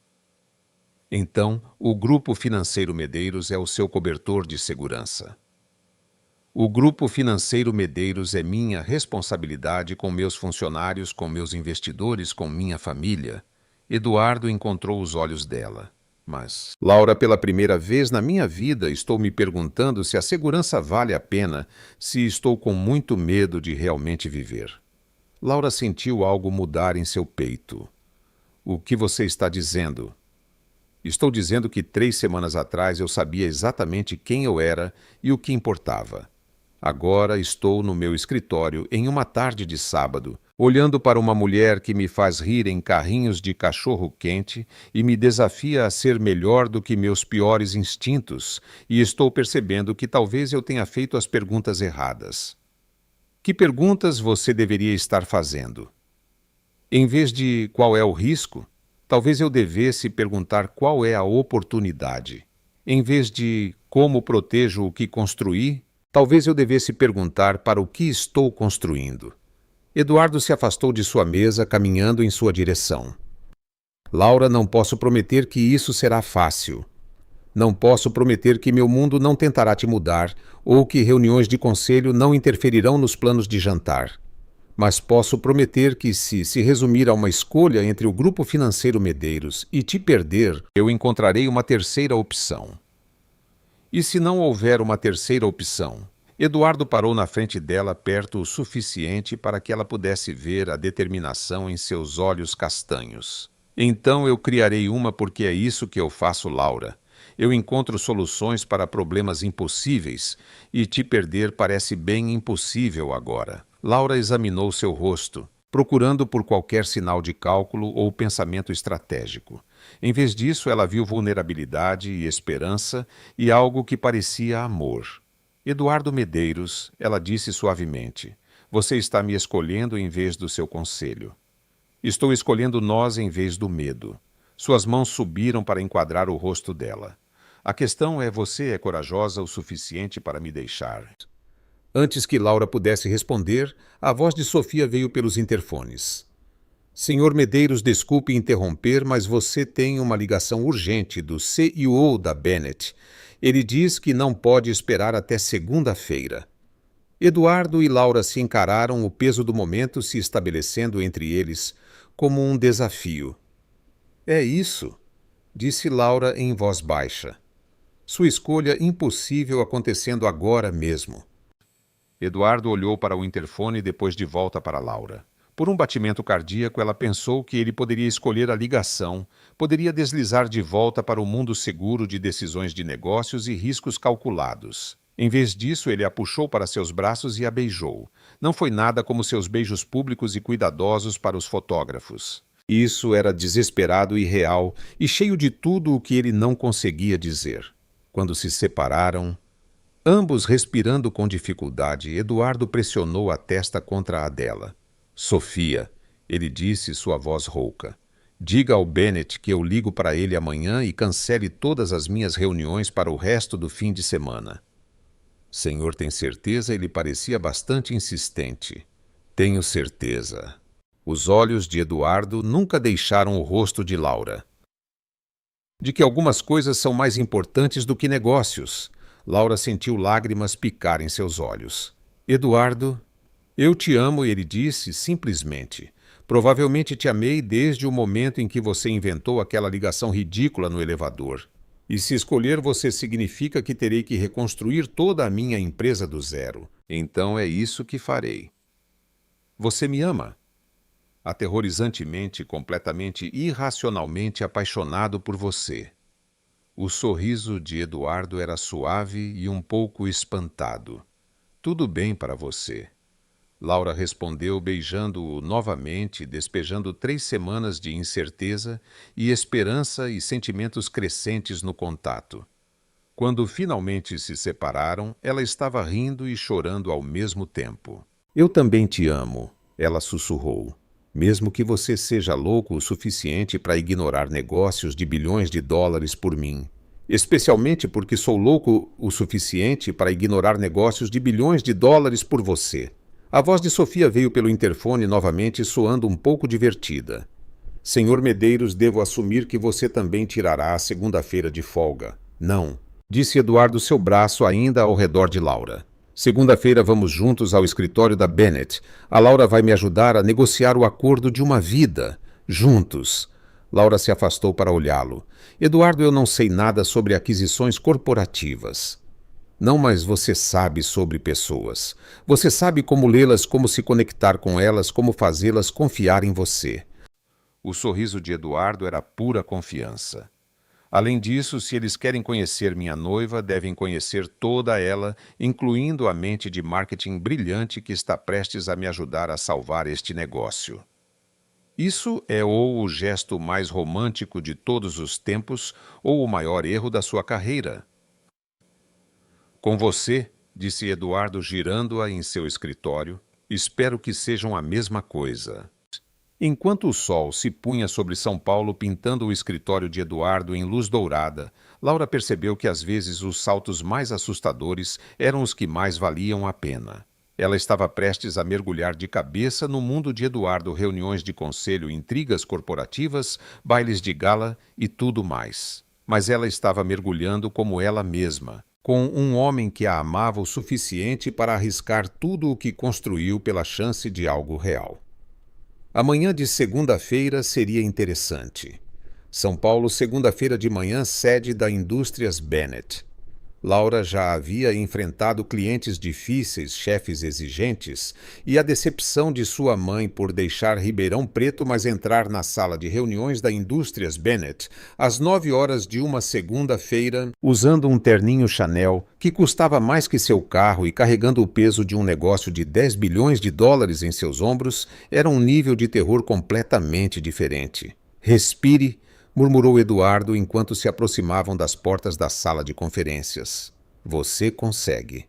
Então, o Grupo Financeiro Medeiros é o seu cobertor de segurança. O Grupo Financeiro Medeiros é minha responsabilidade com meus funcionários, com meus investidores, com minha família. Eduardo encontrou os olhos dela. Mas, Laura, pela primeira vez na minha vida, estou me perguntando se a segurança vale a pena, se estou com muito medo de realmente viver. Laura sentiu algo mudar em seu peito. O que você está dizendo? Estou dizendo que 3 semanas atrás eu sabia exatamente quem eu era e o que importava. Agora estou no meu escritório em uma tarde de sábado, olhando para uma mulher que me faz rir em carrinhos de cachorro-quente e me desafia a ser melhor do que meus piores instintos, e estou percebendo que talvez eu tenha feito as perguntas erradas. Que perguntas você deveria estar fazendo? Em vez de qual é o risco, talvez eu devesse perguntar qual é a oportunidade. Em vez de como protejo o que construí, talvez eu devesse perguntar para o que estou construindo. Eduardo se afastou de sua mesa, caminhando em sua direção. Laura, não posso prometer que isso será fácil. Não posso prometer que meu mundo não tentará te mudar ou que reuniões de conselho não interferirão nos planos de jantar. Mas posso prometer que se resumir a uma escolha entre o Grupo Financeiro Medeiros e te perder, eu encontrarei uma terceira opção. E se não houver uma terceira opção? Eduardo parou na frente dela perto o suficiente para que ela pudesse ver a determinação em seus olhos castanhos. Então eu criarei uma porque é isso que eu faço, Laura. Eu encontro soluções para problemas impossíveis e te perder parece bem impossível agora. Laura examinou seu rosto, procurando por qualquer sinal de cálculo ou pensamento estratégico. Em vez disso, ela viu vulnerabilidade e esperança e algo que parecia amor. Eduardo Medeiros, ela disse suavemente, você está me escolhendo em vez do seu conselho. Estou escolhendo nós em vez do medo. Suas mãos subiram para enquadrar o rosto dela. A questão é, você é corajosa o suficiente para me deixar. Antes que Laura pudesse responder, a voz de Sofia veio pelos interfones. Senhor Medeiros, desculpe interromper, mas você tem uma ligação urgente do CEO da Bennett. Ele diz que não pode esperar até segunda-feira. Eduardo e Laura se encararam, o peso do momento se estabelecendo entre eles como um desafio. É isso, disse Laura em voz baixa. Sua escolha impossível acontecendo agora mesmo. Eduardo olhou para o interfone e depois de volta para Laura. Por um batimento cardíaco, ela pensou que ele poderia escolher a ligação, poderia deslizar de volta para o mundo seguro de decisões de negócios e riscos calculados. Em vez disso, ele a puxou para seus braços e a beijou. Não foi nada como seus beijos públicos e cuidadosos para os fotógrafos. Isso era desesperado e real, e cheio de tudo o que ele não conseguia dizer. Quando se separaram, ambos respirando com dificuldade, Eduardo pressionou a testa contra a dela. Sofia, ele disse, sua voz rouca. Diga ao Bennett que eu ligo para ele amanhã e cancele todas as minhas reuniões para o resto do fim de semana. Senhor tem certeza? Ele parecia bastante insistente. Tenho certeza. Os olhos de Eduardo nunca deixaram o rosto de Laura. De que algumas coisas são mais importantes do que negócios. Laura sentiu lágrimas picar em seus olhos. Eduardo, eu te amo, ele disse simplesmente. Provavelmente te amei desde o momento em que você inventou aquela ligação ridícula no elevador. E se escolher você significa que terei que reconstruir toda a minha empresa do zero. Então é isso que farei. Você me ama? Aterrorizantemente, completamente irracionalmente apaixonado por você. O sorriso de Eduardo era suave e um pouco espantado. Tudo bem para você. Laura respondeu beijando-o novamente, despejando 3 semanas de incerteza e esperança e sentimentos crescentes no contato. Quando finalmente se separaram, ela estava rindo e chorando ao mesmo tempo. Eu também te amo, ela sussurrou. Mesmo que você seja louco o suficiente para ignorar negócios de bilhões de dólares por mim. Especialmente porque sou louco o suficiente para ignorar negócios de bilhões de dólares por você. A voz de Sofia veio pelo interfone novamente, soando um pouco divertida. Senhor Medeiros, devo assumir que você também tirará a segunda-feira de folga. Não, disse Eduardo, seu braço ainda ao redor de Laura. Segunda-feira vamos juntos ao escritório da Bennett. A Laura vai me ajudar a negociar o acordo de uma vida. Juntos. Laura se afastou para olhá-lo. Eduardo, eu não sei nada sobre aquisições corporativas. Não, mas você sabe sobre pessoas. Você sabe como lê-las, como se conectar com elas, como fazê-las confiar em você. O sorriso de Eduardo era pura confiança. Além disso, se eles querem conhecer minha noiva, devem conhecer toda ela, incluindo a mente de marketing brilhante que está prestes a me ajudar a salvar este negócio. Isso é ou o gesto mais romântico de todos os tempos, ou o maior erro da sua carreira. Com você, disse Eduardo girando-a em seu escritório, espero que sejam a mesma coisa. Enquanto o sol se punha sobre São Paulo pintando o escritório de Eduardo em luz dourada, Laura percebeu que às vezes os saltos mais assustadores eram os que mais valiam a pena. Ela estava prestes a mergulhar de cabeça no mundo de Eduardo, reuniões de conselho, intrigas corporativas, bailes de gala e tudo mais. Mas ela estava mergulhando como ela mesma, com um homem que a amava o suficiente para arriscar tudo o que construiu pela chance de algo real. A manhã de segunda-feira seria interessante. São Paulo, segunda-feira de manhã, sede da Indústrias Bennett. Laura já havia enfrentado clientes difíceis, chefes exigentes, e a decepção de sua mãe por deixar Ribeirão Preto, mas entrar na sala de reuniões da Indústrias Bennett às 9 horas de uma segunda-feira, usando um terninho Chanel que custava mais que seu carro e carregando o peso de um negócio de 10 bilhões de dólares em seus ombros, era um nível de terror completamente diferente. Respire, murmurou Eduardo enquanto se aproximavam das portas da sala de conferências. Você consegue.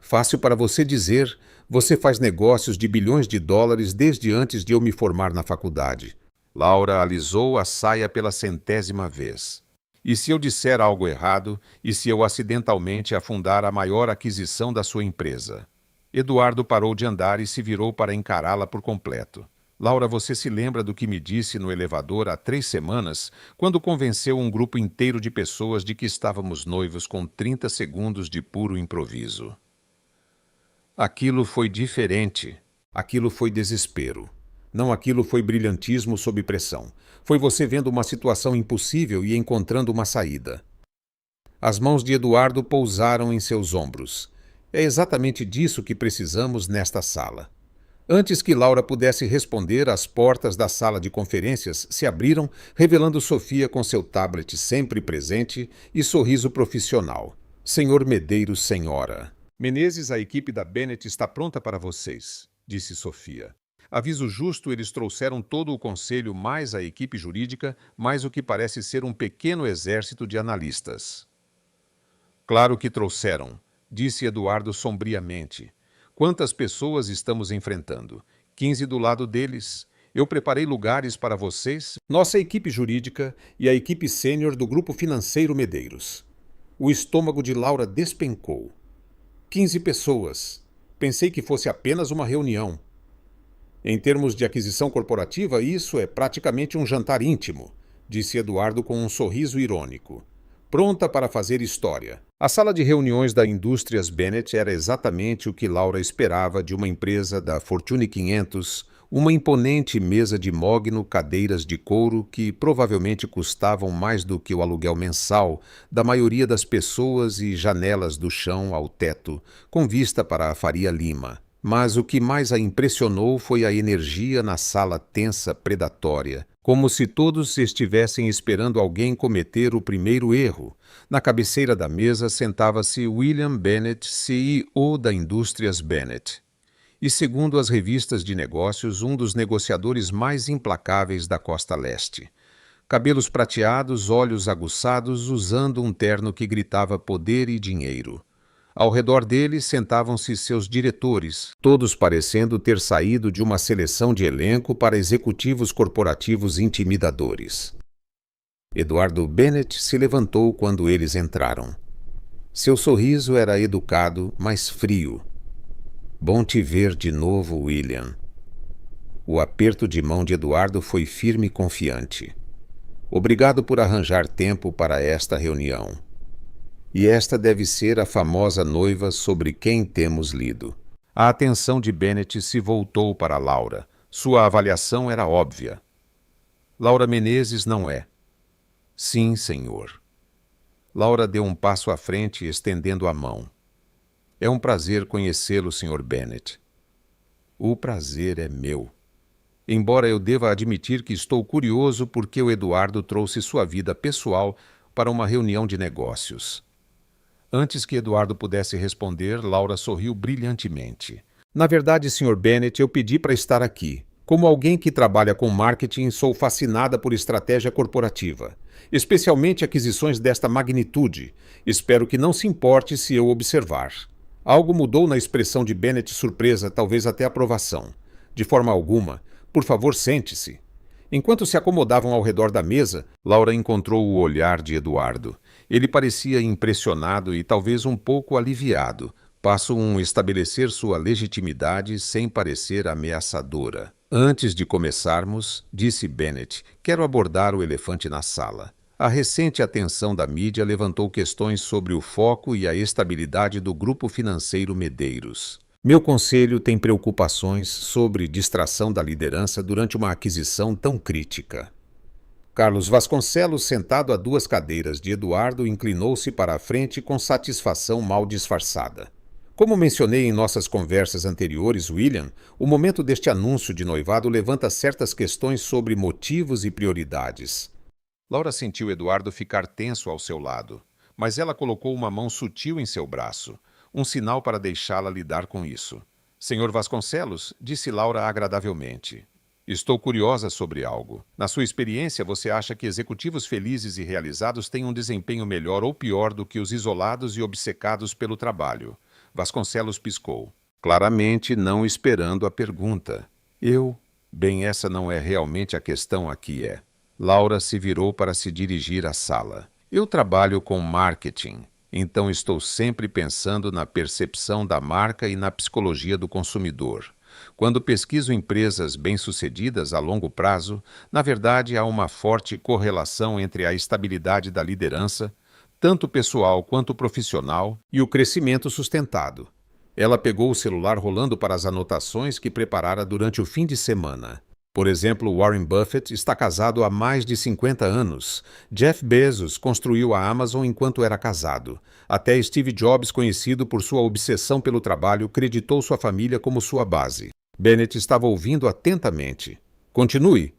Fácil para você dizer, você faz negócios de bilhões de dólares desde antes de eu me formar na faculdade. Laura alisou a saia pela 100ª vez. E se eu disser algo errado, e se eu acidentalmente afundar a maior aquisição da sua empresa? Eduardo parou de andar e se virou para encará-la por completo. Laura, você se lembra do que me disse no elevador há 3 semanas, quando convenceu um grupo inteiro de pessoas de que estávamos noivos com 30 segundos de puro improviso? Aquilo foi diferente. Aquilo foi desespero. Não, aquilo foi brilhantismo sob pressão. Foi você vendo uma situação impossível e encontrando uma saída. As mãos de Eduardo pousaram em seus ombros. É exatamente disso que precisamos nesta sala. Antes que Laura pudesse responder, as portas da sala de conferências se abriram, revelando Sofia com seu tablet sempre presente e sorriso profissional. Senhor Medeiros, senhora. Menezes, a equipe da Bennett está pronta para vocês, disse Sofia. Aviso justo, eles trouxeram todo o conselho mais a equipe jurídica, mais o que parece ser um pequeno exército de analistas. Claro que trouxeram, disse Eduardo sombriamente. Quantas pessoas estamos enfrentando? 15 do lado deles. Eu preparei lugares para vocês, nossa equipe jurídica e a equipe sênior do Grupo Financeiro Medeiros. O estômago de Laura despencou. 15 pessoas. Pensei que fosse apenas uma reunião. Em termos de aquisição corporativa, isso é praticamente um jantar íntimo, disse Eduardo com um sorriso irônico. Pronta para fazer história. A sala de reuniões da Indústrias Bennett era exatamente o que Laura esperava de uma empresa da Fortune 500, Uma imponente mesa de mogno, cadeiras de couro que provavelmente custavam mais do que o aluguel mensal da maioria das pessoas e janelas do chão ao teto, com vista para a Faria Lima. Mas o que mais a impressionou foi a energia na sala tensa, predatória, como se todos estivessem esperando alguém cometer o primeiro erro. Na cabeceira da mesa sentava-se William Bennett, CEO da Indústrias Bennett. E, segundo as revistas de negócios, um dos negociadores mais implacáveis da costa leste. Cabelos prateados, olhos aguçados, usando um terno que gritava poder e dinheiro. Ao redor dele sentavam-se seus diretores, todos parecendo ter saído de uma seleção de elenco para executivos corporativos intimidadores. Eduardo Bennett se levantou quando eles entraram. Seu sorriso era educado, mas frio. Bom te ver de novo, William. O aperto de mão de Eduardo foi firme e confiante. Obrigado por arranjar tempo para esta reunião. E esta deve ser a famosa noiva sobre quem temos lido. A atenção de Bennett se voltou para Laura. Sua avaliação era óbvia. Laura Menezes não é. Sim, senhor. Laura deu um passo à frente, estendendo a mão. É um prazer conhecê-lo, Sr. Bennett. O prazer é meu. Embora eu deva admitir que estou curioso porque o Eduardo trouxe sua vida pessoal para uma reunião de negócios. Antes que Eduardo pudesse responder, Laura sorriu brilhantemente. Na verdade, Sr. Bennett, eu pedi para estar aqui. Como alguém que trabalha com marketing, sou fascinada por estratégia corporativa, especialmente aquisições desta magnitude. Espero que não se importe se eu observar. Algo mudou na expressão de Bennett, surpresa, talvez até aprovação. De forma alguma. Por favor, sente-se. Enquanto se acomodavam ao redor da mesa, Laura encontrou o olhar de Eduardo. Ele parecia impressionado e talvez um pouco aliviado. Passo 1. Estabelecer sua legitimidade sem parecer ameaçadora. Antes de começarmos, disse Bennett, quero abordar o elefante na sala. A recente atenção da mídia levantou questões sobre o foco e a estabilidade do grupo financeiro Medeiros. Meu conselho tem preocupações sobre distração da liderança durante uma aquisição tão crítica. Carlos Vasconcelos, sentado a 2 cadeiras de Eduardo, inclinou-se para a frente com satisfação mal disfarçada. Como mencionei em nossas conversas anteriores, William, o momento deste anúncio de noivado levanta certas questões sobre motivos e prioridades. Laura sentiu Eduardo ficar tenso ao seu lado, mas ela colocou uma mão sutil em seu braço, um sinal para deixá-la lidar com isso. Senhor Vasconcelos, disse Laura agradavelmente. Estou curiosa sobre algo. Na sua experiência, você acha que executivos felizes e realizados têm um desempenho melhor ou pior do que os isolados e obcecados pelo trabalho? Vasconcelos piscou, claramente não esperando a pergunta. Bem, essa não é realmente a questão aqui, é. Laura se virou para se dirigir à sala. Eu trabalho com marketing, então estou sempre pensando na percepção da marca e na psicologia do consumidor. Quando pesquiso empresas bem-sucedidas a longo prazo, na verdade há uma forte correlação entre a estabilidade da liderança, tanto pessoal quanto profissional, e o crescimento sustentado. Ela pegou o celular rolando para as anotações que preparara durante o fim de semana. Por exemplo, Warren Buffett está casado há mais de 50 anos. Jeff Bezos construiu a Amazon enquanto era casado. Até Steve Jobs, conhecido por sua obsessão pelo trabalho, creditou sua família como sua base. Bennett estava ouvindo atentamente. Continue.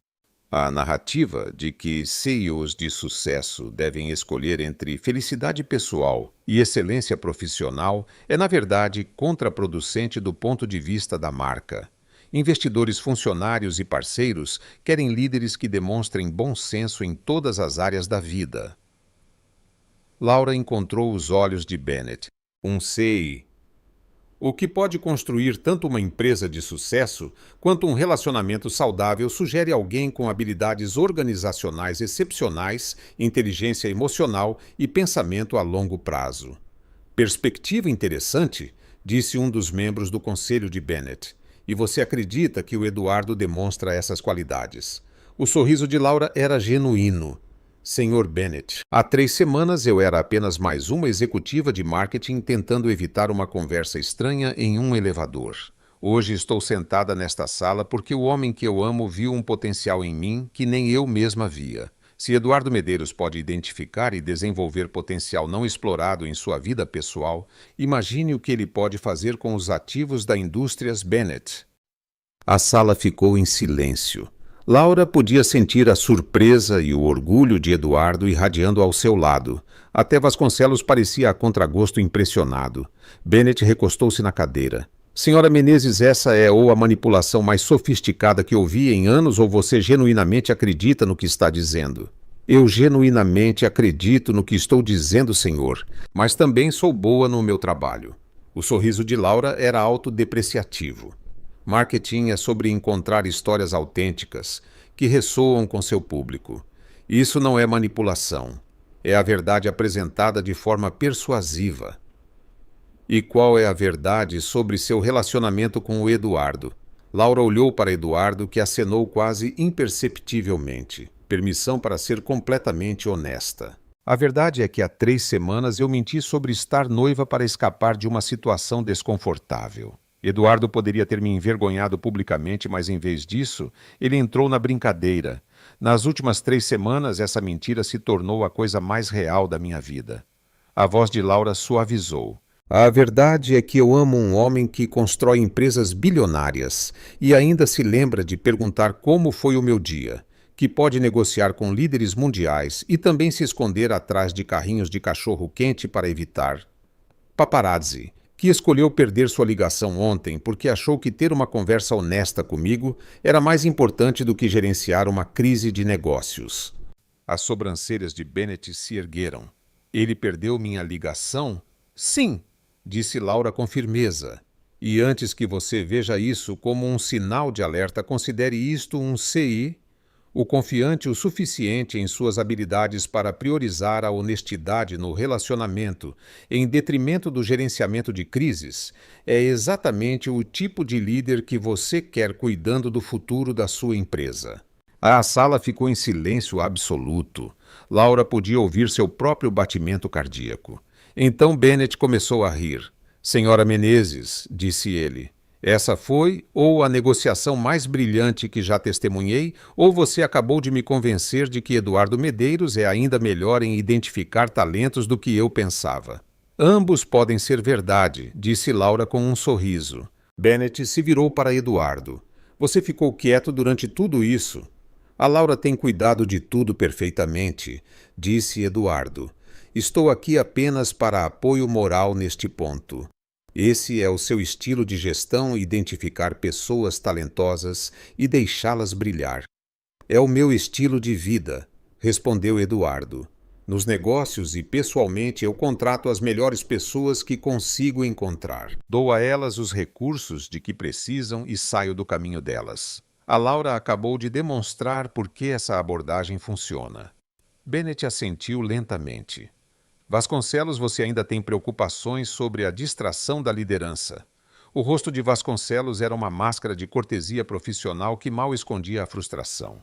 A narrativa de que CEOs de sucesso devem escolher entre felicidade pessoal e excelência profissional é, na verdade, contraproducente do ponto de vista da marca. Investidores, funcionários e parceiros querem líderes que demonstrem bom senso em todas as áreas da vida. Laura encontrou os olhos de Bennett. Um CI. O que pode construir tanto uma empresa de sucesso quanto um relacionamento saudável sugere alguém com habilidades organizacionais excepcionais, inteligência emocional e pensamento a longo prazo. Perspectiva interessante, disse um dos membros do conselho de Bennett. E você acredita que o Eduardo demonstra essas qualidades? O sorriso de Laura era genuíno. Sr. Bennett, há 3 semanas eu era apenas mais uma executiva de marketing tentando evitar uma conversa estranha em um elevador. Hoje estou sentada nesta sala porque o homem que eu amo viu um potencial em mim que nem eu mesma via. Se Eduardo Medeiros pode identificar e desenvolver potencial não explorado em sua vida pessoal, imagine o que ele pode fazer com os ativos da Indústrias Bennett. A sala ficou em silêncio. Laura podia sentir a surpresa e o orgulho de Eduardo irradiando ao seu lado. Até Vasconcelos parecia a contragosto impressionado. Bennett recostou-se na cadeira. Senhora Menezes, essa é ou a manipulação mais sofisticada que ouvi em anos ou você genuinamente acredita no que está dizendo? Eu genuinamente acredito no que estou dizendo, senhor, mas também sou boa no meu trabalho. O sorriso de Laura era autodepreciativo. Marketing é sobre encontrar histórias autênticas que ressoam com seu público. Isso não é manipulação. É a verdade apresentada de forma persuasiva. E qual é a verdade sobre seu relacionamento com o Eduardo? Laura olhou para Eduardo, que acenou quase imperceptivelmente. Permissão para ser completamente honesta. A verdade é que há 3 semanas eu menti sobre estar noiva para escapar de uma situação desconfortável. Eduardo poderia ter me envergonhado publicamente, mas em vez disso, ele entrou na brincadeira. Nas últimas 3 semanas, essa mentira se tornou a coisa mais real da minha vida. A voz de Laura suavizou. A verdade é que eu amo um homem que constrói empresas bilionárias e ainda se lembra de perguntar como foi o meu dia, que pode negociar com líderes mundiais e também se esconder atrás de carrinhos de cachorro-quente para evitar. Paparazzi, que escolheu perder sua ligação ontem porque achou que ter uma conversa honesta comigo era mais importante do que gerenciar uma crise de negócios. As sobrancelhas de Bennett se ergueram. Ele perdeu minha ligação? Sim, disse Laura com firmeza. E antes que você veja isso como um sinal de alerta, considere isto um CI, o confiante o suficiente em suas habilidades para priorizar a honestidade no relacionamento em detrimento do gerenciamento de crises, é exatamente o tipo de líder que você quer cuidando do futuro da sua empresa. A sala ficou em silêncio absoluto. Laura podia ouvir seu próprio batimento cardíaco. Então Bennett começou a rir. Senhora Menezes, disse ele, essa foi ou a negociação mais brilhante que já testemunhei, ou você acabou de me convencer de que Eduardo Medeiros é ainda melhor em identificar talentos do que eu pensava. Ambos podem ser verdade, disse Laura com um sorriso. Bennett se virou para Eduardo. Você ficou quieto durante tudo isso. A Laura tem cuidado de tudo perfeitamente, disse Eduardo. Estou aqui apenas para apoio moral neste ponto. Esse é o seu estilo de gestão, identificar pessoas talentosas e deixá-las brilhar. É o meu estilo de vida, respondeu Eduardo. Nos negócios e pessoalmente eu contrato as melhores pessoas que consigo encontrar. Dou a elas os recursos de que precisam e saio do caminho delas. A Laura acabou de demonstrar por que essa abordagem funciona. Bennett assentiu lentamente. Vasconcelos, você ainda tem preocupações sobre a distração da liderança. O rosto de Vasconcelos era uma máscara de cortesia profissional que mal escondia a frustração.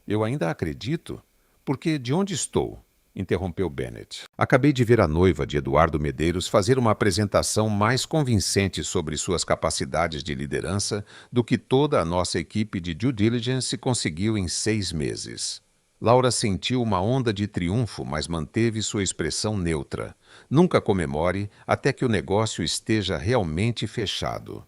Eu ainda acredito? Porque de onde estou? Interrompeu Bennett. Acabei de ver a noiva de Eduardo Medeiros fazer uma apresentação mais convincente sobre suas capacidades de liderança do que toda a nossa equipe de due diligence conseguiu em 6 meses. Laura sentiu uma onda de triunfo, mas manteve sua expressão neutra. Nunca comemore até que o negócio esteja realmente fechado.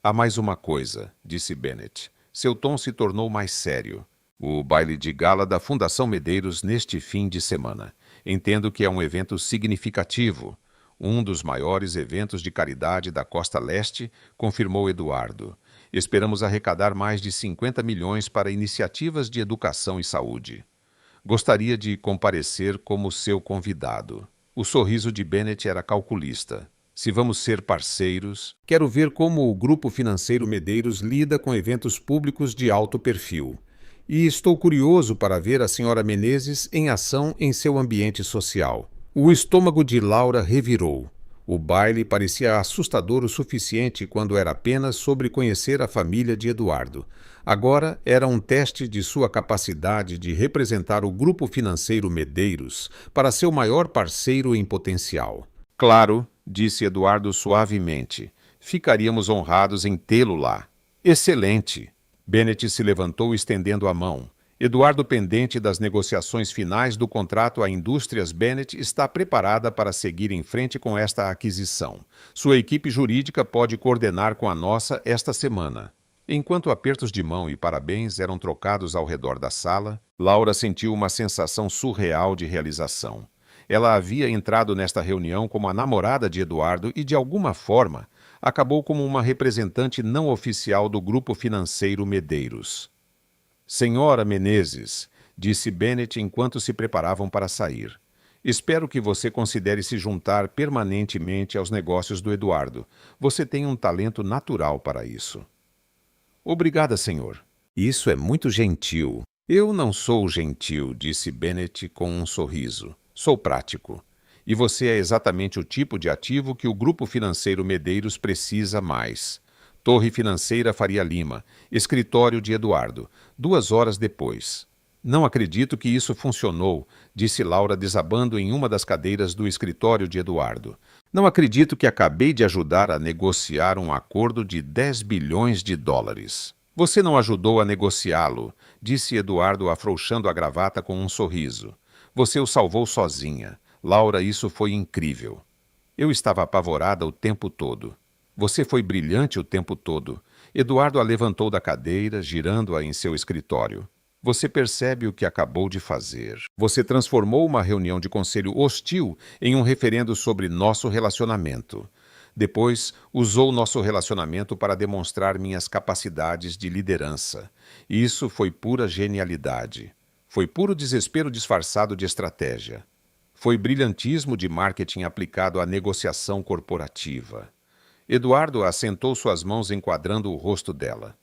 Há mais uma coisa, disse Bennett. Seu tom se tornou mais sério. O baile de gala da Fundação Medeiros neste fim de semana. Entendo que é um evento significativo. Um dos maiores eventos de caridade da Costa Leste, confirmou Eduardo. Esperamos arrecadar mais de 50 milhões para iniciativas de educação e saúde. Gostaria de comparecer como seu convidado. O sorriso de Bennett era calculista. Se vamos ser parceiros, quero ver como o Grupo Financeiro Medeiros lida com eventos públicos de alto perfil. E estou curioso para ver a senhora Menezes em ação em seu ambiente social. O estômago de Laura revirou. O baile parecia assustador o suficiente quando era apenas sobre conhecer a família de Eduardo. Agora era um teste de sua capacidade de representar o Grupo Financeiro Medeiros para seu maior parceiro em potencial. Claro, disse Eduardo suavemente. Ficaríamos honrados em tê-lo lá. Excelente! Bennett se levantou estendendo a mão. Eduardo, pendente das negociações finais do contrato, a Indústrias Bennett está preparada para seguir em frente com esta aquisição. Sua equipe jurídica pode coordenar com a nossa esta semana. Enquanto apertos de mão e parabéns eram trocados ao redor da sala, Laura sentiu uma sensação surreal de realização. Ela havia entrado nesta reunião como a namorada de Eduardo e, de alguma forma, acabou como uma representante não oficial do grupo financeiro Medeiros. Senhora Menezes, disse Bennett enquanto se preparavam para sair. Espero que você considere se juntar permanentemente aos negócios do Eduardo. Você tem um talento natural para isso. Obrigada, senhor. Isso é muito gentil. Eu não sou gentil, disse Bennett com um sorriso. Sou prático. E você é exatamente o tipo de ativo que o Grupo Financeiro Medeiros precisa mais. Torre Financeira Faria Lima, escritório de Eduardo, 2 horas depois. Não acredito que isso funcionou, disse Laura desabando em uma das cadeiras do escritório de Eduardo. Não acredito que acabei de ajudar a negociar um acordo de 10 bilhões de dólares. Você não ajudou a negociá-lo, disse Eduardo afrouxando a gravata com um sorriso. Você o salvou sozinha. Laura, isso foi incrível. Eu estava apavorada o tempo todo. Você foi brilhante o tempo todo. Eduardo a levantou da cadeira, girando-a em seu escritório. Você percebe o que acabou de fazer. Você transformou uma reunião de conselho hostil em um referendo sobre nosso relacionamento. Depois, usou nosso relacionamento para demonstrar minhas capacidades de liderança. Isso foi pura genialidade. Foi puro desespero disfarçado de estratégia. Foi brilhantismo de marketing aplicado à negociação corporativa. Eduardo assentou suas mãos enquadrando o rosto dela.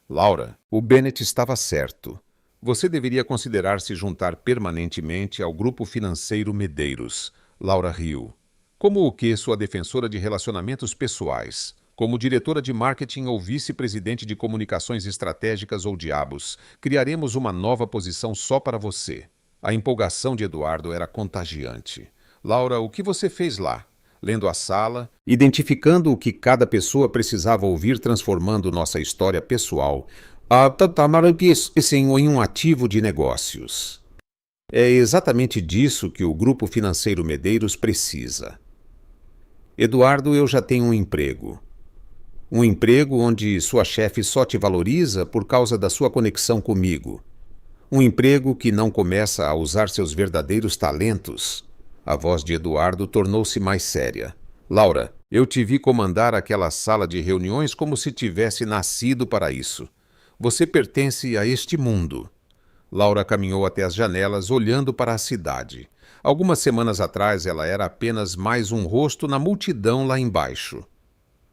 Laura, o Bennett estava certo. Você deveria considerar se juntar permanentemente ao Grupo Financeiro Medeiros. Laura riu. Como o que sua defensora de relacionamentos pessoais? Como diretora de marketing ou vice-presidente de comunicações estratégicas ou diabos, criaremos uma nova posição só para você. A empolgação de Eduardo era contagiante. Laura, o que você fez lá? Lendo a sala, identificando o que cada pessoa precisava ouvir, transformando nossa história pessoal em um ativo de negócios. É exatamente disso que o Grupo Financeiro Medeiros precisa. Eduardo, eu já tenho um emprego. Um emprego onde sua chefe só te valoriza por causa da sua conexão comigo. Um emprego que não começa a usar seus verdadeiros talentos. A voz de Eduardo tornou-se mais séria. Laura, eu te vi comandar aquela sala de reuniões como se tivesse nascido para isso. Você pertence a este mundo. Laura caminhou até as janelas, olhando para a cidade. Algumas semanas atrás ela era apenas mais um rosto na multidão lá embaixo.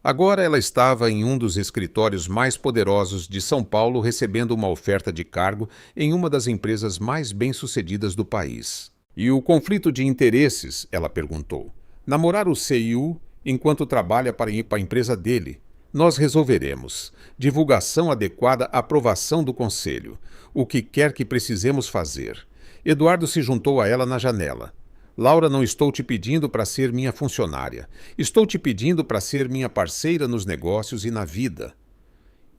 Agora ela estava em um dos escritórios mais poderosos de São Paulo, recebendo uma oferta de cargo em uma das empresas mais bem-sucedidas do país. E o conflito de interesses? Ela perguntou. Namorar o CEO enquanto trabalha para a empresa dele. Nós resolveremos. Divulgação adequada, aprovação do conselho. O que quer que precisemos fazer. Eduardo se juntou a ela na janela. Laura, não estou te pedindo para ser minha funcionária. Estou te pedindo para ser minha parceira nos negócios e na vida.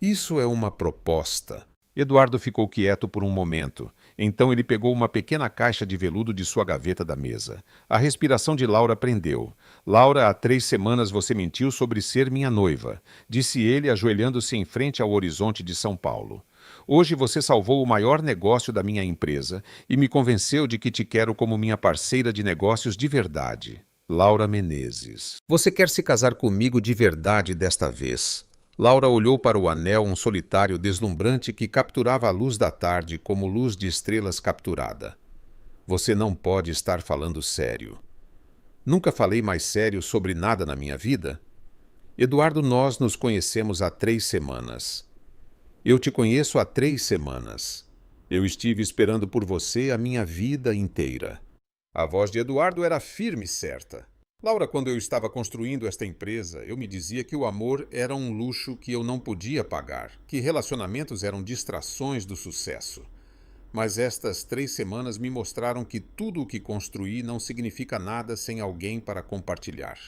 Isso é uma proposta. Eduardo ficou quieto por um momento. Então ele pegou uma pequena caixa de veludo de sua gaveta da mesa. A respiração de Laura prendeu. Laura, há 3 semanas você mentiu sobre ser minha noiva, disse ele, ajoelhando-se em frente ao horizonte de São Paulo. Hoje você salvou o maior negócio da minha empresa e me convenceu de que te quero como minha parceira de negócios de verdade. Laura Menezes. Você quer se casar comigo de verdade desta vez? Laura olhou para o anel, um solitário deslumbrante que capturava a luz da tarde como luz de estrelas capturada. Você não pode estar falando sério. Nunca falei mais sério sobre nada na minha vida? Eduardo, nós nos conhecemos há 3 semanas. Eu te conheço há 3 semanas. Eu estive esperando por você a minha vida inteira. A voz de Eduardo era firme e certa. Laura, quando eu estava construindo esta empresa, eu me dizia que o amor era um luxo que eu não podia pagar, que relacionamentos eram distrações do sucesso. Mas estas 3 semanas me mostraram que tudo o que construí não significa nada sem alguém para compartilhar.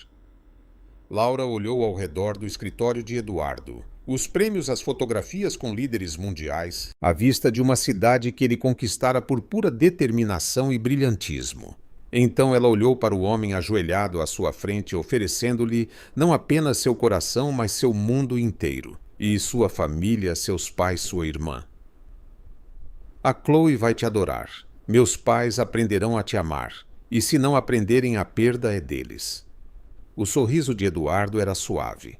Laura olhou ao redor do escritório de Eduardo. Os prêmios às fotografias com líderes mundiais, à vista de uma cidade que ele conquistara por pura determinação e brilhantismo. Então ela olhou para o homem ajoelhado à sua frente, oferecendo-lhe não apenas seu coração, mas seu mundo inteiro. E sua família, seus pais, sua irmã. A Chloe vai te adorar. Meus pais aprenderão a te amar. E se não aprenderem, a perda é deles. O sorriso de Eduardo era suave.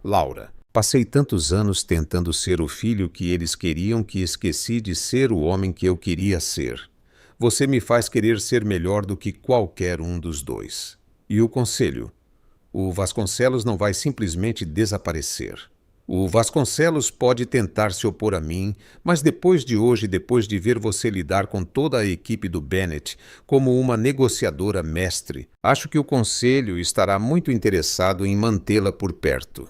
Laura, passei tantos anos tentando ser o filho que eles queriam que esqueci de ser o homem que eu queria ser. Você me faz querer ser melhor do que qualquer um dos dois. E o conselho? O Vasconcelos não vai simplesmente desaparecer. O Vasconcelos pode tentar se opor a mim, mas depois de hoje, depois de ver você lidar com toda a equipe do Bennett como uma negociadora mestre, acho que o conselho estará muito interessado em mantê-la por perto.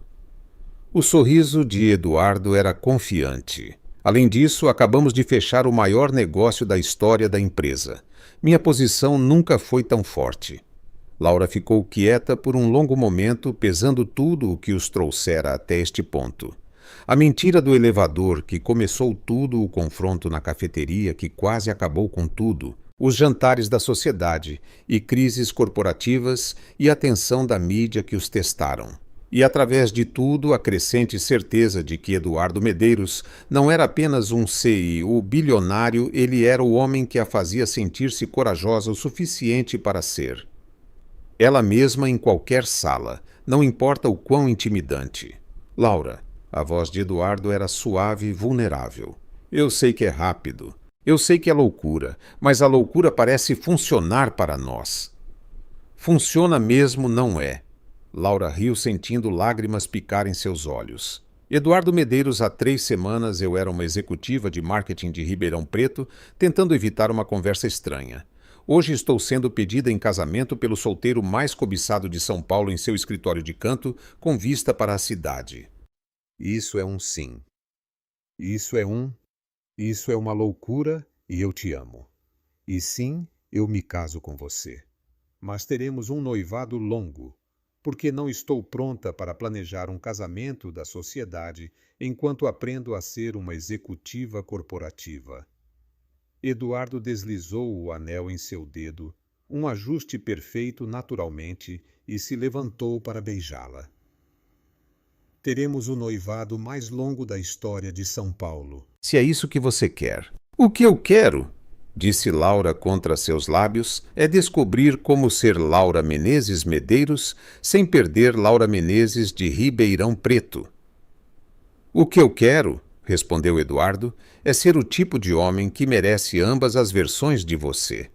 O sorriso de Eduardo era confiante. Além disso, acabamos de fechar o maior negócio da história da empresa. Minha posição nunca foi tão forte. Laura ficou quieta por um longo momento, pesando tudo o que os trouxera até este ponto. A mentira do elevador, que começou tudo, o confronto na cafeteria, que quase acabou com tudo, os jantares da sociedade e crises corporativas e a tensão da mídia que os testaram. E, através de tudo, a crescente certeza de que Eduardo Medeiros não era apenas um CEO bilionário, ele era o homem que a fazia sentir-se corajosa o suficiente para ser. Ela mesma em qualquer sala, não importa o quão intimidante. Laura, a voz de Eduardo era suave e vulnerável. Eu sei que é rápido. Eu sei que é loucura, mas a loucura parece funcionar para nós. Funciona mesmo, não é? Laura riu, sentindo lágrimas picar em seus olhos. Eduardo Medeiros, há 3 semanas eu era uma executiva de marketing de Ribeirão Preto, tentando evitar uma conversa estranha. Hoje estou sendo pedida em casamento pelo solteiro mais cobiçado de São Paulo em seu escritório de canto, com vista para a cidade. Isso é um sim. Isso é uma loucura e eu te amo. E sim, eu me caso com você. Mas teremos um noivado longo, porque não estou pronta para planejar um casamento da sociedade enquanto aprendo a ser uma executiva corporativa. Eduardo deslizou o anel em seu dedo, um ajuste perfeito naturalmente, e se levantou para beijá-la. Teremos o noivado mais longo da história de São Paulo. Se é isso que você quer. O que eu quero, disse Laura contra seus lábios, é descobrir como ser Laura Menezes Medeiros sem perder Laura Menezes de Ribeirão Preto. O que eu quero, respondeu Eduardo, é ser o tipo de homem que merece ambas as versões de você.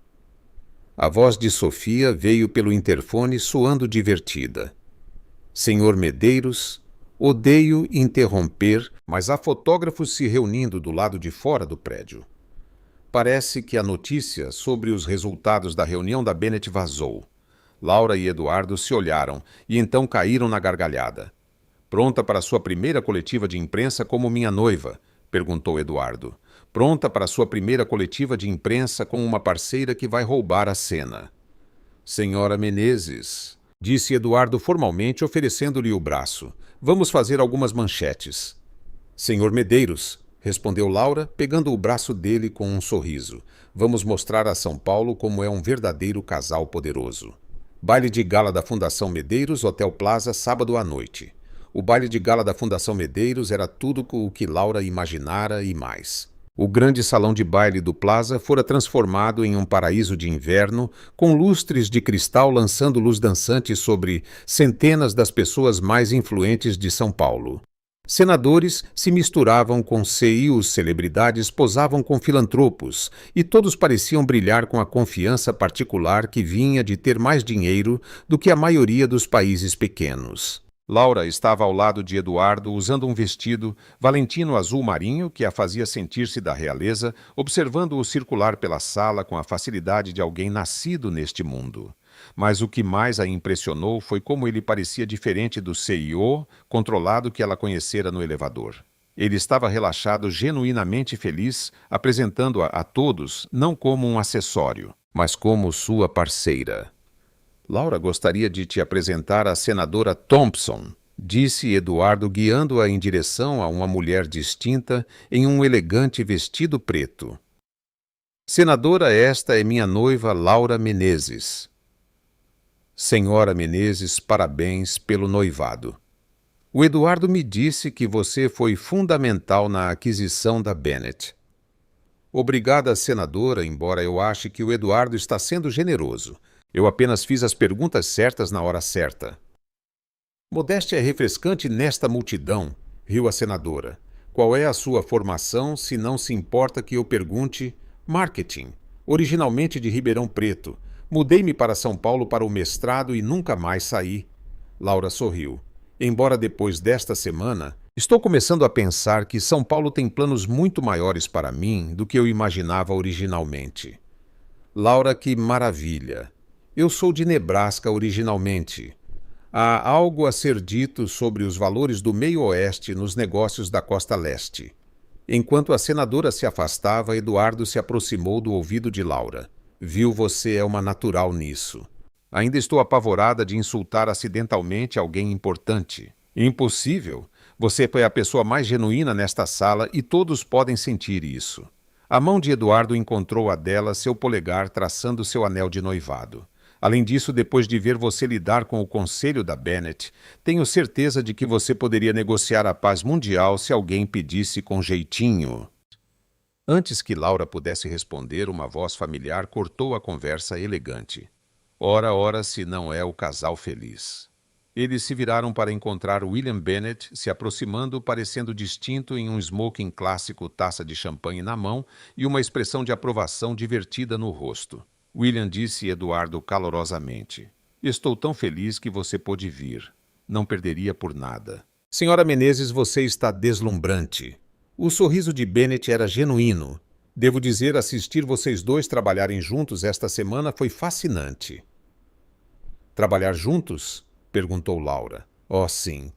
A voz de Sofia veio pelo interfone soando divertida. Senhor Medeiros, odeio interromper, mas há fotógrafos se reunindo do lado de fora do prédio. Parece que a notícia sobre os resultados da reunião da Bennett vazou. Laura e Eduardo se olharam e então caíram na gargalhada. Pronta para sua primeira coletiva de imprensa como minha noiva? Perguntou Eduardo. Pronta para sua primeira coletiva de imprensa com uma parceira que vai roubar a cena. Senhora Menezes, disse Eduardo formalmente, oferecendo-lhe o braço. Vamos fazer algumas manchetes. Senhor Medeiros, respondeu Laura, pegando o braço dele com um sorriso. Vamos mostrar a São Paulo como é um verdadeiro casal poderoso. Baile de gala da Fundação Medeiros, Hotel Plaza, sábado à noite. O baile de gala da Fundação Medeiros era tudo o que Laura imaginara e mais. O grande salão de baile do Plaza fora transformado em um paraíso de inverno, com lustres de cristal lançando luz dançante sobre centenas das pessoas mais influentes de São Paulo. Senadores se misturavam com CEOs, celebridades posavam com filantropos, e todos pareciam brilhar com a confiança particular que vinha de ter mais dinheiro do que a maioria dos países pequenos. Laura estava ao lado de Eduardo usando um vestido valentino azul marinho que a fazia sentir-se da realeza, observando-o circular pela sala com a facilidade de alguém nascido neste mundo. Mas o que mais a impressionou foi como ele parecia diferente do CEO controlado que ela conhecera no elevador. Ele estava relaxado, genuinamente feliz, apresentando-a a todos não como um acessório, mas como sua parceira. Laura gostaria de te apresentar a senadora Thompson, disse Eduardo, guiando-a em direção a uma mulher distinta em um elegante vestido preto. Senadora, esta é minha noiva Laura Menezes. Senhora Menezes, parabéns pelo noivado. O Eduardo me disse que você foi fundamental na aquisição da Bennett. Obrigada, senadora, embora eu ache que o Eduardo está sendo generoso. Eu apenas fiz as perguntas certas na hora certa. Modéstia é refrescante nesta multidão, riu a senadora. Qual é a sua formação, se não se importa que eu pergunte? Marketing. Originalmente de Ribeirão Preto. Mudei-me para São Paulo para o mestrado e nunca mais saí. Laura sorriu. Embora depois desta semana, estou começando a pensar que São Paulo tem planos muito maiores para mim do que eu imaginava originalmente. Laura, que maravilha! Eu sou de Nebraska originalmente. Há algo a ser dito sobre os valores do meio-oeste nos negócios da costa leste. Enquanto a senadora se afastava, Eduardo se aproximou do ouvido de Laura. Viu, você é uma natural nisso. Ainda estou apavorada de insultar acidentalmente alguém importante. Impossível. Você foi a pessoa mais genuína nesta sala e todos podem sentir isso. A mão de Eduardo encontrou a dela, seu polegar traçando seu anel de noivado. Além disso, depois de ver você lidar com o conselho da Bennett, tenho certeza de que você poderia negociar a paz mundial se alguém pedisse com jeitinho. Antes que Laura pudesse responder, uma voz familiar cortou a conversa elegante. Ora, ora, se não é o casal feliz. Eles se viraram para encontrar William Bennett, se aproximando, parecendo distinto em um smoking clássico, taça de champanhe na mão e uma expressão de aprovação divertida no rosto. William disse Eduardo calorosamente. Estou tão feliz que você pôde vir. Não perderia por nada. Senhora Menezes, você está deslumbrante. O sorriso de Bennett era genuíno. Devo dizer, assistir vocês dois trabalharem juntos esta semana foi fascinante. Trabalhar juntos? Perguntou Laura. Oh, sim.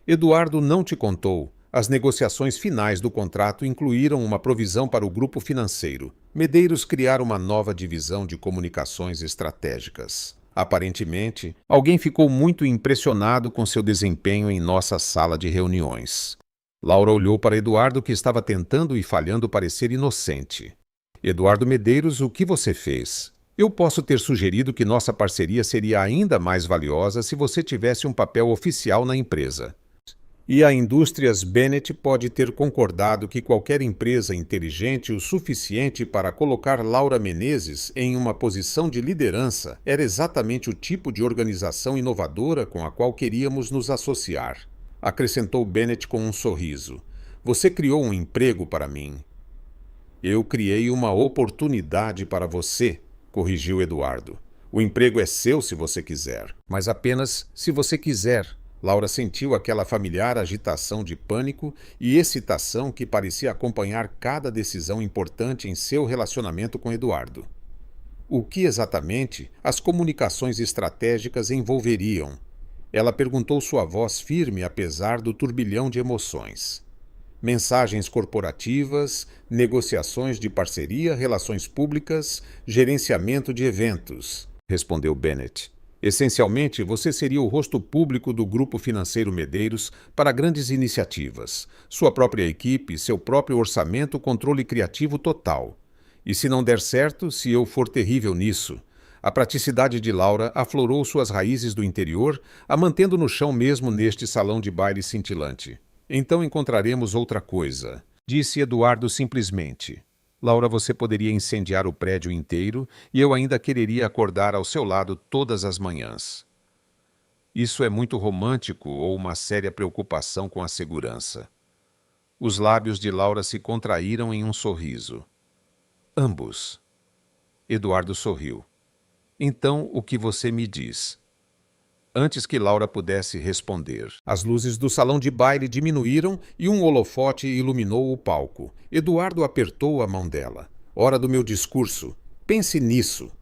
Eduardo não te contou. As negociações finais do contrato incluíram uma provisão para o grupo financeiro. Medeiros criar uma nova divisão de comunicações estratégicas. Aparentemente, alguém ficou muito impressionado com seu desempenho em nossa sala de reuniões. Laura olhou para Eduardo, que estava tentando e falhando parecer inocente. Eduardo Medeiros, o que você fez? Eu posso ter sugerido que nossa parceria seria ainda mais valiosa se você tivesse um papel oficial na empresa. E a Indústrias Bennett pode ter concordado que qualquer empresa inteligente o suficiente para colocar Laura Menezes em uma posição de liderança era exatamente o tipo de organização inovadora com a qual queríamos nos associar. Acrescentou Bennett com um sorriso. Você criou um emprego para mim. Eu criei uma oportunidade para você, corrigiu Eduardo. O emprego é seu se você quiser, mas apenas se você quiser. Laura sentiu aquela familiar agitação de pânico e excitação que parecia acompanhar cada decisão importante em seu relacionamento com Eduardo. O que exatamente as comunicações estratégicas envolveriam? Ela perguntou, sua voz firme apesar do turbilhão de emoções. Mensagens corporativas, negociações de parceria, relações públicas, gerenciamento de eventos, respondeu Bennett. Essencialmente, você seria o rosto público do Grupo Financeiro Medeiros para grandes iniciativas, sua própria equipe, seu próprio orçamento, controle criativo total. E se não der certo, se eu for terrível nisso? A praticidade de Laura aflorou suas raízes do interior, a mantendo no chão mesmo neste salão de baile cintilante. Então encontraremos outra coisa, disse Eduardo simplesmente. Laura, você poderia incendiar o prédio inteiro e eu ainda quereria acordar ao seu lado todas as manhãs. Isso é muito romântico ou uma séria preocupação com a segurança? Os lábios de Laura se contraíram em um sorriso. Ambos. Eduardo sorriu. Então, o que você me diz? Antes que Laura pudesse responder, as luzes do salão de baile diminuíram e um holofote iluminou o palco. Eduardo apertou a mão dela. Hora do meu discurso. Pense nisso.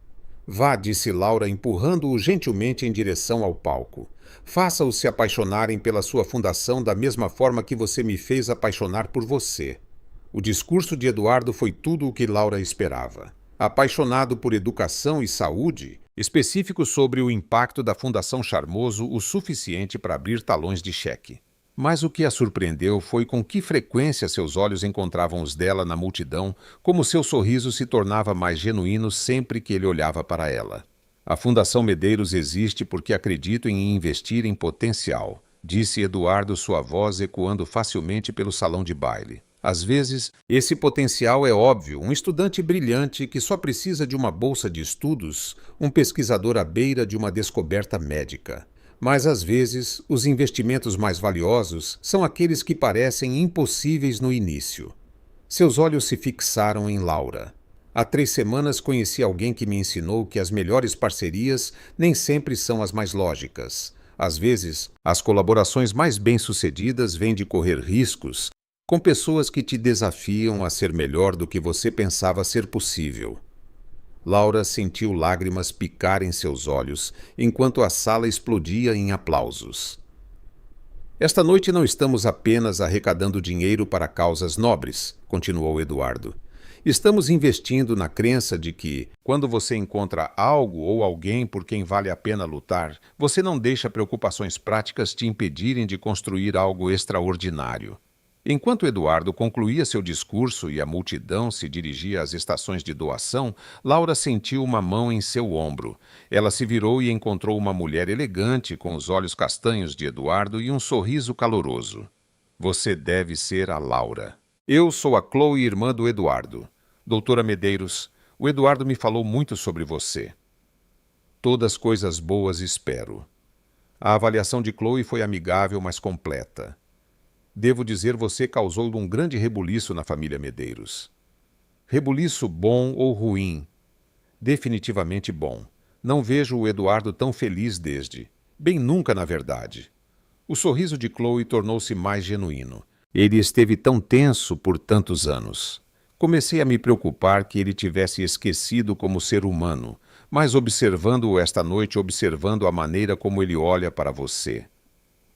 Vá, disse Laura, empurrando-o gentilmente em direção ao palco. Faça-os se apaixonarem pela sua fundação da mesma forma que você me fez apaixonar por você. O discurso de Eduardo foi tudo o que Laura esperava. Apaixonado por educação e saúde, específico sobre o impacto da Fundação Charmoso o suficiente para abrir talões de cheque. Mas o que a surpreendeu foi com que frequência seus olhos encontravam os dela na multidão, como seu sorriso se tornava mais genuíno sempre que ele olhava para ela. A Fundação Medeiros existe porque acredito em investir em potencial, disse Eduardo, sua voz ecoando facilmente pelo salão de baile. Às vezes, esse potencial é óbvio, um estudante brilhante que só precisa de uma bolsa de estudos, um pesquisador à beira de uma descoberta médica. Mas, às vezes, os investimentos mais valiosos são aqueles que parecem impossíveis no início. Seus olhos se fixaram em Laura. Há 3 semanas conheci alguém que me ensinou que as melhores parcerias nem sempre são as mais lógicas. Às vezes, as colaborações mais bem-sucedidas vêm de correr riscos com pessoas que te desafiam a ser melhor do que você pensava ser possível. Laura sentiu lágrimas picar em seus olhos, enquanto a sala explodia em aplausos. Esta noite não estamos apenas arrecadando dinheiro para causas nobres, continuou Eduardo. Estamos investindo na crença de que, quando você encontra algo ou alguém por quem vale a pena lutar, você não deixa preocupações práticas te impedirem de construir algo extraordinário. Enquanto Eduardo concluía seu discurso e a multidão se dirigia às estações de doação, Laura sentiu uma mão em seu ombro. Ela se virou e encontrou uma mulher elegante com os olhos castanhos de Eduardo e um sorriso caloroso. Você deve ser a Laura. Eu sou a Chloe, irmã do Eduardo. Doutora Medeiros, o Eduardo me falou muito sobre você. Todas coisas boas espero. A avaliação de Chloe foi amigável, mas completa. Devo dizer, você causou um grande rebuliço na família Medeiros. Rebuliço bom ou ruim? Definitivamente bom. Não vejo o Eduardo tão feliz desde. Bem nunca, na verdade. O sorriso de Chloe tornou-se mais genuíno. Ele esteve tão tenso por tantos anos. Comecei a me preocupar que ele tivesse esquecido como ser humano, mas observando-o esta noite, observando a maneira como ele olha para você.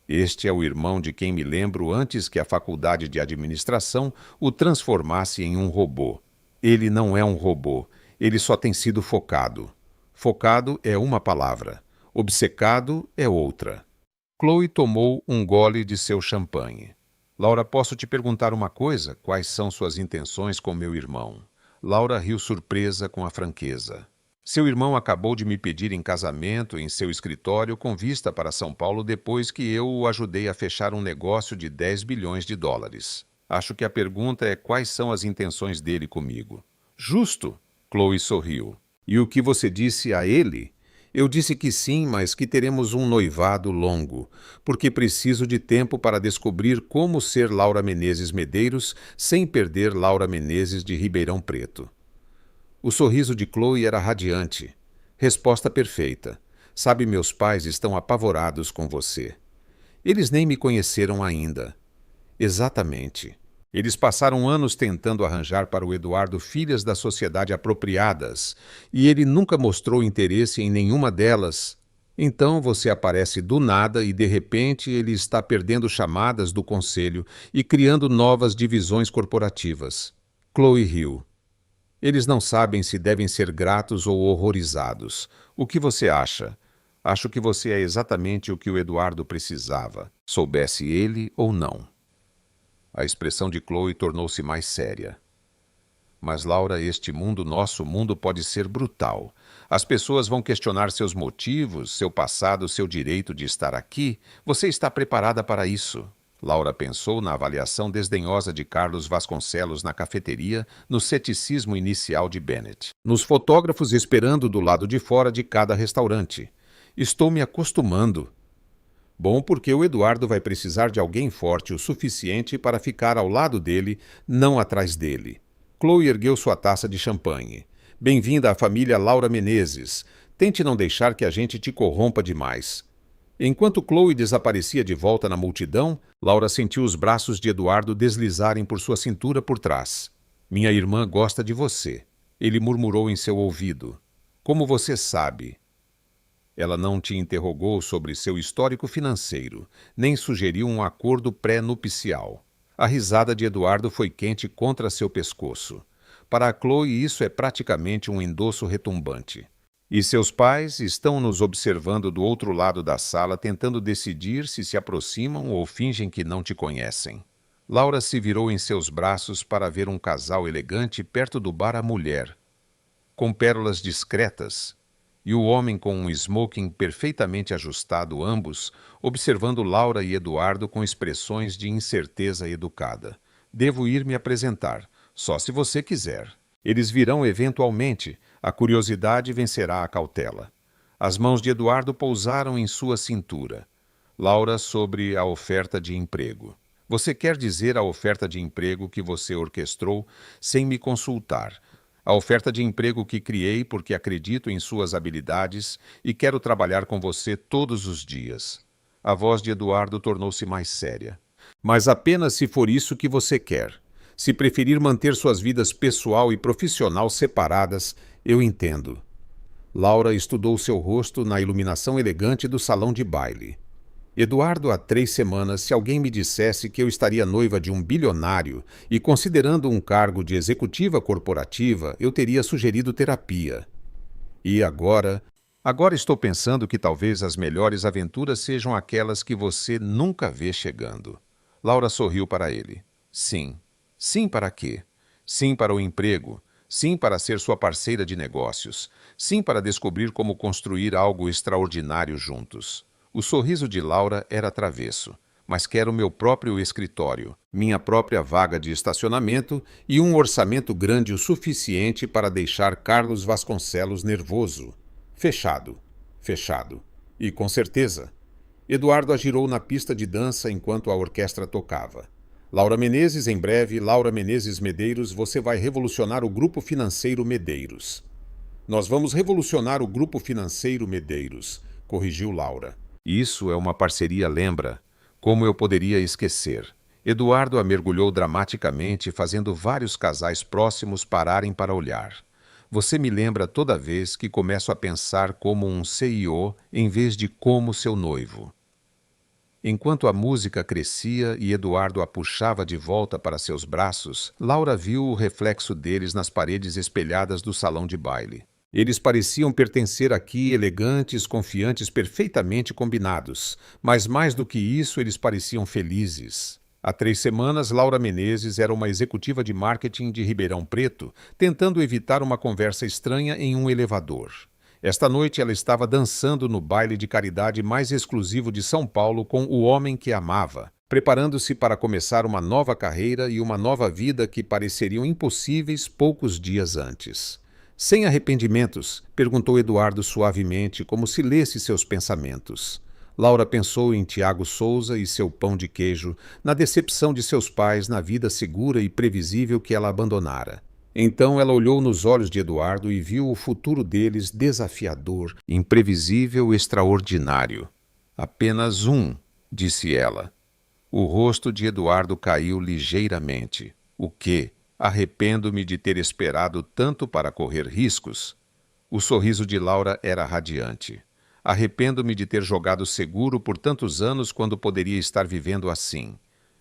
Este é o irmão de quem me lembro antes que a faculdade de administração o transformasse em um robô. Ele não é um robô, ele só tem sido focado. Focado é uma palavra, obcecado é outra. Chloe tomou um gole de seu champanhe. Laura, posso te perguntar uma coisa? Quais são suas intenções com meu irmão? Laura riu surpresa com a franqueza. Seu irmão acabou de me pedir em casamento em seu escritório com vista para São Paulo depois que eu o ajudei a fechar um negócio de 10 bilhões de dólares. Acho que a pergunta é quais são as intenções dele comigo. Justo, Chloe sorriu. E o que você disse a ele? Eu disse que sim, mas que teremos um noivado longo, porque preciso de tempo para descobrir como ser Laura Menezes Medeiros sem perder Laura Menezes de Ribeirão Preto. O sorriso de Chloe era radiante. Resposta perfeita. Sabe, meus pais estão apavorados com você. Eles nem me conheceram ainda. Exatamente. Eles passaram anos tentando arranjar para o Eduardo filhas da sociedade apropriadas, e ele nunca mostrou interesse em nenhuma delas. Então você aparece do nada e, de repente, ele está perdendo chamadas do conselho e criando novas divisões corporativas. Chloe riu. Eles não sabem se devem ser gratos ou horrorizados. O que você acha? Acho que você é exatamente o que o Eduardo precisava, soubesse ele ou não. A expressão de Chloe tornou-se mais séria. Mas, Laura, este mundo, nosso mundo, pode ser brutal. As pessoas vão questionar seus motivos, seu passado, seu direito de estar aqui. Você está preparada para isso? Laura pensou na avaliação desdenhosa de Carlos Vasconcelos na cafeteria, no ceticismo inicial de Bennett, nos fotógrafos esperando do lado de fora de cada restaurante. Estou me acostumando. Bom, porque o Eduardo vai precisar de alguém forte o suficiente para ficar ao lado dele, não atrás dele. Chloe ergueu sua taça de champanhe. Bem-vinda à família Laura Menezes. Tente não deixar que a gente te corrompa demais. Enquanto Chloe desaparecia de volta na multidão, Laura sentiu os braços de Eduardo deslizarem por sua cintura por trás. Minha irmã gosta de você. Ele murmurou em seu ouvido. Como você sabe? Ela não te interrogou sobre seu histórico financeiro, nem sugeriu um acordo pré-nupcial. A risada de Eduardo foi quente contra seu pescoço. Para a Chloe, isso é praticamente um endosso retumbante. E seus pais estão nos observando do outro lado da sala, tentando decidir se aproximam ou fingem que não te conhecem. Laura se virou em seus braços para ver um casal elegante perto do bar A Mulher, com pérolas discretas, e o homem com um smoking perfeitamente ajustado, ambos observando Laura e Eduardo com expressões de incerteza educada. Devo ir me apresentar, só se você quiser. Eles virão eventualmente, a curiosidade vencerá a cautela. As mãos de Eduardo pousaram em sua cintura. Laura sobre a oferta de emprego. Você quer dizer a oferta de emprego que você orquestrou sem me consultar. A oferta de emprego que criei porque acredito em suas habilidades e quero trabalhar com você todos os dias. A voz de Eduardo tornou-se mais séria. Mas apenas se for isso que você quer. Se preferir manter suas vidas pessoal e profissional separadas, eu entendo. Laura estudou seu rosto na iluminação elegante do salão de baile. Eduardo, há 3 semanas, se alguém me dissesse que eu estaria noiva de um bilionário e considerando um cargo de executiva corporativa, eu teria sugerido terapia. E agora estou pensando que talvez as melhores aventuras sejam aquelas que você nunca vê chegando. Laura sorriu para ele. Sim. Sim para quê? Sim para o emprego. Sim para ser sua parceira de negócios. Sim para descobrir como construir algo extraordinário juntos. O sorriso de Laura era travesso. Mas quero meu próprio escritório, minha própria vaga de estacionamento e um orçamento grande o suficiente para deixar Carlos Vasconcelos nervoso. Fechado. Fechado. E com certeza. Eduardo agirou na pista de dança enquanto a orquestra tocava. Laura Menezes, em breve, Laura Menezes Medeiros, você vai revolucionar o Grupo Financeiro Medeiros. Nós vamos revolucionar o Grupo Financeiro Medeiros, corrigiu Laura. Isso é uma parceria, lembra? Como eu poderia esquecer? Eduardo a mergulhou dramaticamente, fazendo vários casais próximos pararem para olhar. Você me lembra toda vez que começo a pensar como um CEO em vez de como seu noivo. Enquanto a música crescia e Eduardo a puxava de volta para seus braços, Laura viu o reflexo deles nas paredes espelhadas do salão de baile. Eles pareciam pertencer aqui, elegantes, confiantes, perfeitamente combinados. Mas mais do que isso, eles pareciam felizes. Há 3 semanas, Laura Menezes era uma executiva de marketing de Ribeirão Preto, tentando evitar uma conversa estranha em um elevador. Esta noite ela estava dançando no baile de caridade mais exclusivo de São Paulo com o homem que amava, preparando-se para começar uma nova carreira e uma nova vida que pareceriam impossíveis poucos dias antes. Sem arrependimentos? Perguntou Eduardo suavemente, como se lesse seus pensamentos. Laura pensou em Tiago Souza e seu pão de queijo, na decepção de seus pais, na vida segura e previsível que ela abandonara. Então ela olhou nos olhos de Eduardo e viu o futuro deles desafiador, imprevisível, extraordinário. Apenas um, disse ela. O rosto de Eduardo caiu ligeiramente. O quê? Arrependo-me de ter esperado tanto para correr riscos. O sorriso de Laura era radiante. Arrependo-me de ter jogado seguro por tantos anos quando poderia estar vivendo assim.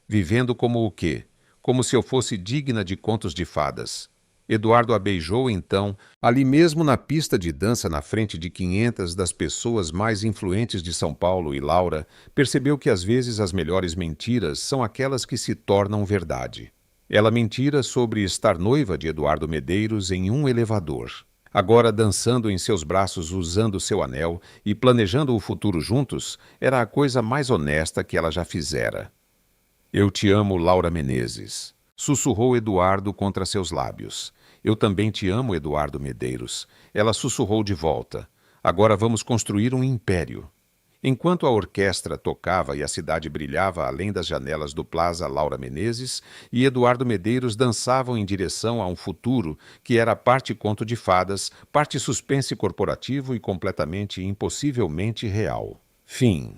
Vivendo como o quê? Como se eu fosse digna de contos de fadas. Eduardo a beijou então, ali mesmo na pista de dança na frente de 500 das pessoas mais influentes de São Paulo, e Laura percebeu que às vezes as melhores mentiras são aquelas que se tornam verdade. Ela mentira sobre estar noiva de Eduardo Medeiros em um elevador. Agora, dançando em seus braços usando seu anel e planejando o futuro juntos, era a coisa mais honesta que ela já fizera. Eu te amo, Laura Menezes. Sussurrou Eduardo contra seus lábios. Eu também te amo, Eduardo Medeiros. Ela sussurrou de volta. Agora vamos construir um império. Enquanto a orquestra tocava e a cidade brilhava além das janelas do Plaza, Laura Menezes e Eduardo Medeiros dançavam em direção a um futuro que era parte conto de fadas, parte suspense corporativo e completamente impossivelmente real. Fim.